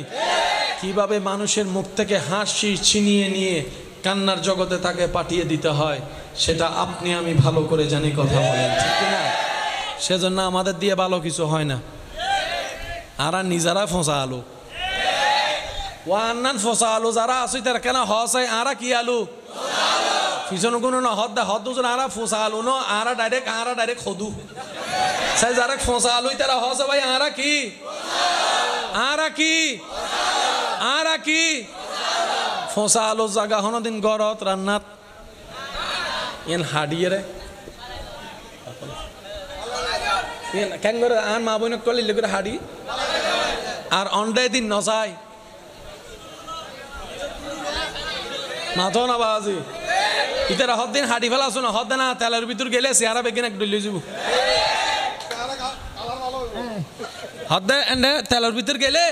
কিভাবে মানুষের মুখ থেকে হাসি ছিনিয়ে নিয়ে কান্নার জগতে তাকে পাঠিয়ে দিতে হয় সেটা আপনি আমি ভালো করে জানি। কথা বলেন ঠিক না? সেজন্য আমাদের দিয়ে ভালো কিছু হয় না। আরা নিজেরা ফোঁসা আলু, ওয়ান্নান ফোঁসা আলু যারা আসি তার কেন হসাই আরা কি আলু পিছনে কোনো না হদ হদ দুজন আরা ফোঁসা আলু ন আরা ডাইরেক্ট খদু সাই যারা ফোঁসা আলু তারা হসে ভাই আরা কি ফোঁসা আলো জাগা হন দিন গরত রান্নাত ইন হাডিয়ে রে কেন করে আন মা বইনক কলিলে করে হাডি আর অন্ডে দিন নসাই মাথো না বাজি ইতারা হদ দিন হাডি ফেলা শোনা হদ না তেলের ভিতর গেলে চেহারা বেগিন এক ডলে যাব হদ এন্ডে তেলের ভিতর গেলে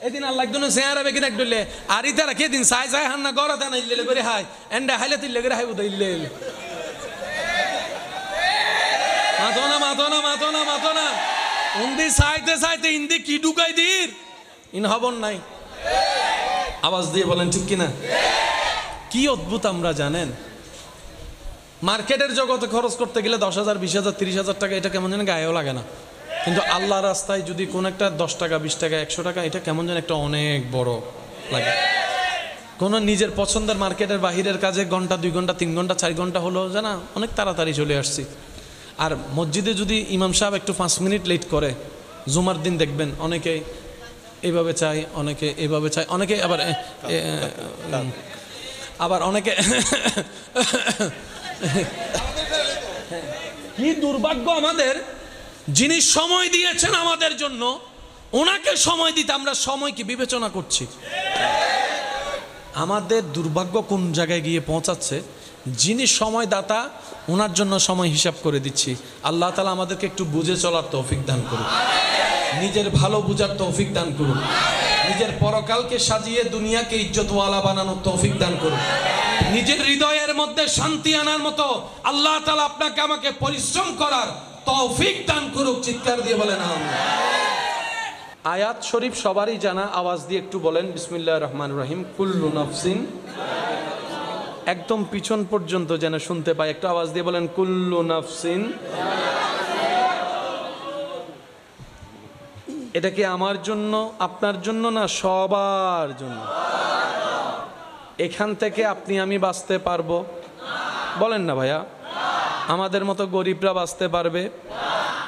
এদিন আল্লাহ একদম চেহারা বেগিন এক ডলে আর ইতারা কে দিন সাই সাই হান্না গড়া তা ইল্লে করে হাই এন্ডে হাইলে তিল্লে করে হাই উদা ইল্লে মাথো না মাথো না মাথো না মাথো না উন্দি সাইতে সাইতে ইন্দি কি ঢুকাই দির ইন হবন নাই আওয়াজ দিয়ে বলেন ঠিক কিনা কি অদ্ভুত আমরা জানেন মার্কেটের জগতে খরচ করতে গেলে 10,000 20,000 30,000 টাকা এটা কেমন যেন গায়েও লাগে না কিন্তু আল্লাহ রাস্তায় যদি কোন একটা 10 টাকা 20 টাকা 100 টাকা এটা কেমন যেন একটা অনেক বড় লাগে কোন নিজের পছন্দের মার্কেটের বাহিরের কাজে ঘন্টা 2 ঘন্টা 3 ঘন্টা 4 ঘন্টা হলো জানা অনেক তাড়াতাড়ি চলে আসছি আর মসজিদে যদি ইমাম সাহেব একটু 5 মিনিট লেট করে জুমার দিন দেখবেন অনেকে এইভাবে চায় অনেকে এইভাবে চায় অনেকে আবার অনেকে কি দুর্ভাগ্য আমাদের যিনি সময় দিয়েছেন আমাদের জন্য ওনাকে সময় দিতে আমরা সময় কি বিবেচনা করছি আমাদের দুর্ভাগ্য কোন জায়গায় গিয়ে পৌঁছাচ্ছে যিনি সময় দাতা ওনার জন্য সময় হিসাব করে দিচ্ছি আল্লাহ তাআলা আমাদেরকে একটু বুঝে চলার তৌফিক দান করুন নিজের ভালো বুঝার তৌফিক দান করুন নিজের পরকালকে সাজিয়ে দুনিয়াকে ইজ্জতওয়ালা বানানোর তৌফিক দান করুন নিজের হৃদয়ের মধ্যে শান্তি আনার মতো আল্লাহ তাআলা আপনাকে আমাকে পরিশ্রম করার তৌফিক দান করুক চিৎকার দিয়ে বলেন আমিন আয়াত শরীফ সবারই জানা আওয়াজ দিয়ে একটু বলেন বিসমিল্লাহির রহমানির রহিম কুল্লু নাফসিন একদম পিছন পর্যন্ত যেন শুনতে পাই একটু আওয়াজ দিয়ে বলেন কুল্লু নাফসিন এটা কি আমার জন্য আপনার জন্য না সবার জন্য এখান থেকে আপনি আমি বাঁচতে পারবো বলেন না ভাইয়া আমাদের মতো গরিবরা বাঁচতে পারবে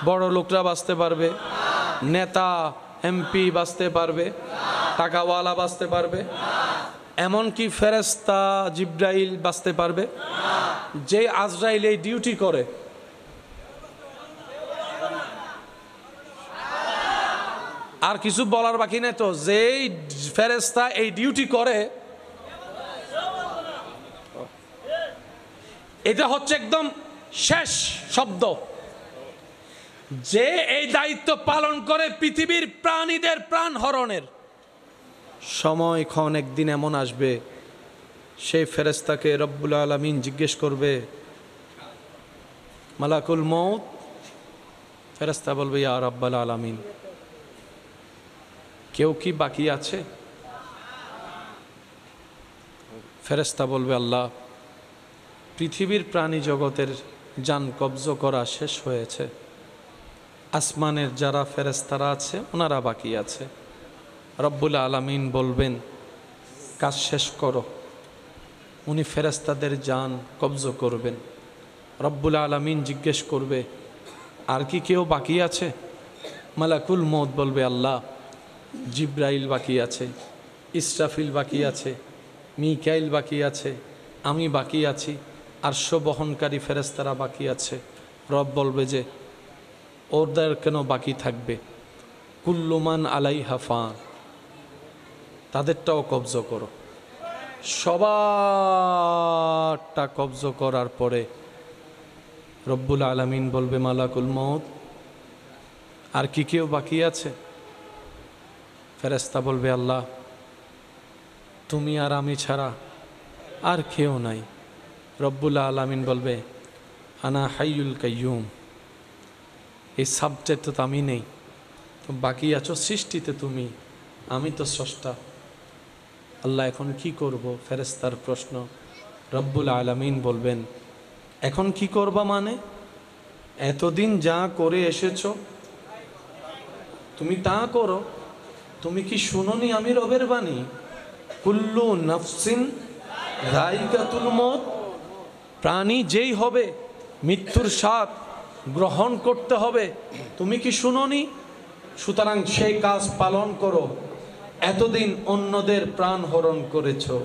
বড় লোকরা বাঁচতে পারবে নেতা এমপি বাঁচতে পারবে টাকাওয়ালা বাঁচতে পারবে এমনকি ফেরেশতা জিব্রাইল বাঁচতে পারবে যে আজরাইল এই ডিউটি করে আর কিছু বলার বাকি নেই তো যেই ফেরেশতা এই ডিউটি করে এটা হচ্ছে একদম শেষ শব্দ যে এই দায়িত্ব পালন করে পৃথিবীর প্রাণীদের প্রাণ হরণের সময়ক্ষণ একদিন এমন আসবে সেই ফেরেশতাকে রব্বুল আলামিন জিজ্ঞেস করবে মালাকুল মউত ফেরেশতা বলবে ইয়া রাব্বাল আলামিন কেউ কি বাকি আছে ফেরেশতা বলবে আল্লাহ পৃথিবীর প্রাণী জগতের জান কবজ করা শেষ হয়েছে আসমানের যারা ফেরেশতারা আছে ওনারা বাকি আছে রব্বুল আলামিন বলবেন কাজ শেষ করো উনি ফেরেশতাদের জান কবজ করবেন রব্বুল আলামিন জিজ্ঞেস করবে আর কি কেউ বাকি আছে মালাকুল মউত বলবে আল্লাহ জিব্রাইল বাকি আছে ইসরাফিল বাকি আছে মিকাইল বাকি আছে আমি বাকি আছি আরশ বহনকারী ফেরেশতারা বাকি আছে রব বলবে যে ওদের কেন বাকি থাকবে কুল্লুমান আলাইহা ফান তাদেরটাও কবজ করো সবারটা কবজ করার পরে রব্বুল আলামিন বলবে মালাকুল মউত আর কি কেউ বাকি আছে ফেরেশতা বলবে আল্লাহ তুমি আর আমি ছাড়া আর কেউ নাই রব্বুল আলামিন বলবে আনা হাইয়ুল কাইয়ুম এই সাবজেক্ট তো আমি নেই তো বাকি আছো সৃষ্টিতে তুমি আমি তো স্রষ্টা আল্লাহ এখন কি করব ফেরেশতার প্রশ্ন রব্বুল আলামিন বলবেন এখন কি করবা মানে এতদিন যা করে এসেছো তুমি তা করো তুমি কি শুনোনি আমি রবের বাণী কুল্লু নাফসিন যায়িকাতুল মউত প্রাণী যেই হবে মৃত্যুর স্বাদ গ্রহণ করতে হবে তুমি কি শুনোনি সুতরাং সেই কাজ পালন করো এতদিন অন্যদের প্রাণ হরণ করেছো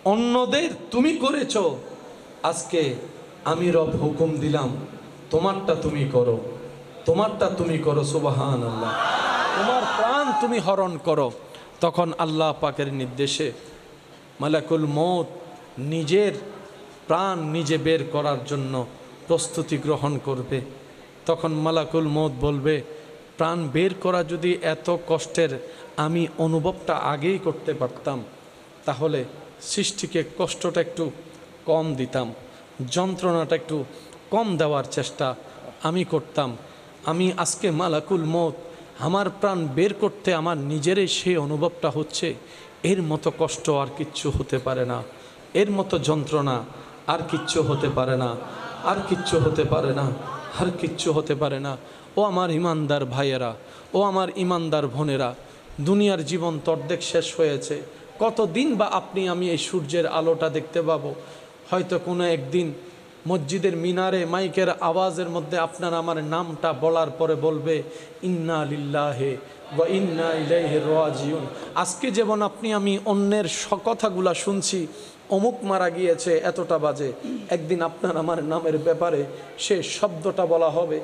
অন্যদের তুমি করেছো, আজকে আমি রব হুকুম দিলাম তোমারটা তুমি করো, তোমারটা তুমি করো। সুবহানাল্লাহ। তোমার প্রাণ তুমি হরণ করো। তখন আল্লাহ পাকের নির্দেশে মালাকুল মউত নিজের প্রাণ নিজে বের করার জন্য প্রস্তুতি গ্রহণ করবে। তখন মালাকুল মউত বলবে, প্রাণ বের করা যদি এত কষ্টের আমি অনুভবটা আগেই করতে পারতাম, তাহলে সৃষ্টিকে কষ্টটা একটু কম দিতাম, যন্ত্রণাটা একটু কম দেওয়ার চেষ্টা আমি করতাম। আমি আজকে মালাকুল মউত আমার প্রাণ বের করতে আমার নিজেরই সেই অনুভবটা হচ্ছে, এর মতো কষ্ট আর কিচ্ছু হতে পারে না, এর মতো যন্ত্রণা আর কিচ্ছু হতে পারে না, আর কিচ্ছু হতে পারে না, আর কিচ্ছু হতে পারে না। ও আমার ইমানদার ভাইয়েরা, ও আমার ইমানদার বোনেরা, দুনিয়ার জীবন তো অর্ধেক শেষ হয়েছে। কতদিন বা আপনি আমি এই সূর্যের আলোটা দেখতে পাবো? হয়তো কোনো একদিন মসজিদের মিনারে মাইকের আওয়াজের মধ্যে আপনার আমার নামটা বলার পরে বলবে, ইন্না লিল্লাহি ওয়া ইন্না ইলাইহি রাজিউন। আজকে যেমন আপনি আমি অন্যের কথাগুলা শুনছি, অমুক মারা গিয়েছে এতটা বাজে, একদিন আপনার আমার নামের ব্যাপারে সে শব্দটা বলা হবে,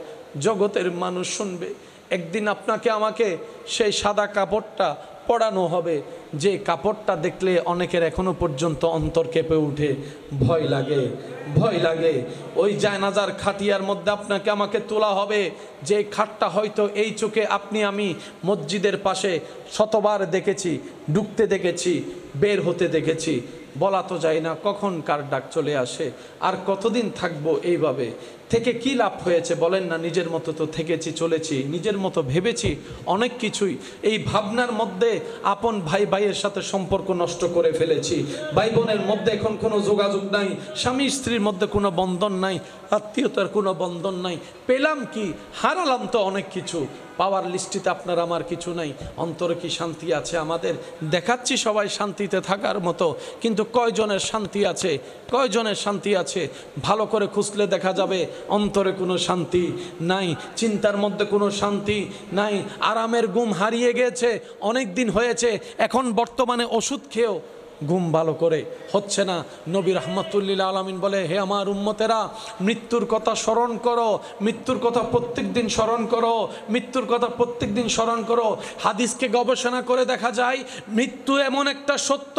জগতের মানুষ শুনবে। একদিন আপনাকে আমাকে সেই সাদা কাপড়টা পরানো হবে, যে কাপড়টা দেখলে অনেকের এখনো পর্যন্ত অন্তর কেঁপে উঠে, ভয় লাগে, ভয় লাগে। ওই জানাজার খাটিয়ার মধ্যে আপনাকে আমাকে তোলা হবে, যে খাটটা হয়তো এই চোখে আপনি আমি মসজিদের পাশে শতবার দেখেছি, ঢুকতে দেখেছি, বের হতে দেখেছি। বলা তো যায় না কখন কার ডাক চলে আসে, আর কতদিন থাকবো এইভাবে। থেকে কি লাভ হয়েছে বলেন না? নিজের মতো তো থেকেছি, চলেছি, নিজের মতো ভেবেছি অনেক কিছুই। এই ভাবনার মধ্যে আপন ভাই ভাইয়ের সাথে সম্পর্ক নষ্ট করে ফেলেছি, ভাই বোনের মধ্যে এখন কোনো যোগাযোগ নাই, স্বামী স্ত্রীর মধ্যে কোনো বন্ধন নাই, আত্মীয়তার কোনো বন্ধন নাই। পেলাম কি? হারালাম তো অনেক কিছু। পাওয়ার লিস্টিতে আপনার আমার কিছু নাই। অন্তরে কি শান্তি আছে আমাদের? দেখাচ্ছি সবাই শান্তিতে থাকার মতো, কিন্তু কয়জনের শান্তি আছে? কয়জনের শান্তি আছে? ভালো করে খুঁজলে দেখা যাবে অন্তরে কোনো শান্তি নাই, চিন্তার মধ্যে কোনো শান্তি নাই, আরামের ঘুম হারিয়ে গেছে, অনেক দিন হয়েছে। এখন বর্তমানে ওষুধ খেয়েও ঘুম ভালো করে হচ্ছে না। নবী রাহমাতুল্লিল আলামিন বলে, হে আমার উম্মতেরা, মৃত্যুর কথা স্মরণ করো, মৃত্যুর কথা প্রত্যেক দিন স্মরণ করো, মৃত্যুর কথা প্রত্যেক দিন স্মরণ করো। হাদিসকে গবেষণা করে দেখা যায়, মৃত্যু এমন একটা সত্য,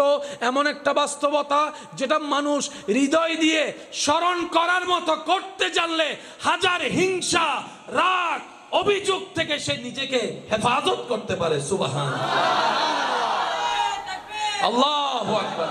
এমন একটা বাস্তবতা, যেটা মানুষ হৃদয় দিয়ে স্মরণ করার মতো করতে জানলে হাজার হিংসা, রাগ, অভিযোগ থেকে সে নিজেকে হেফাজত করতে পারে। সুবহানাল্লাহ, আল্লাহু আকবার।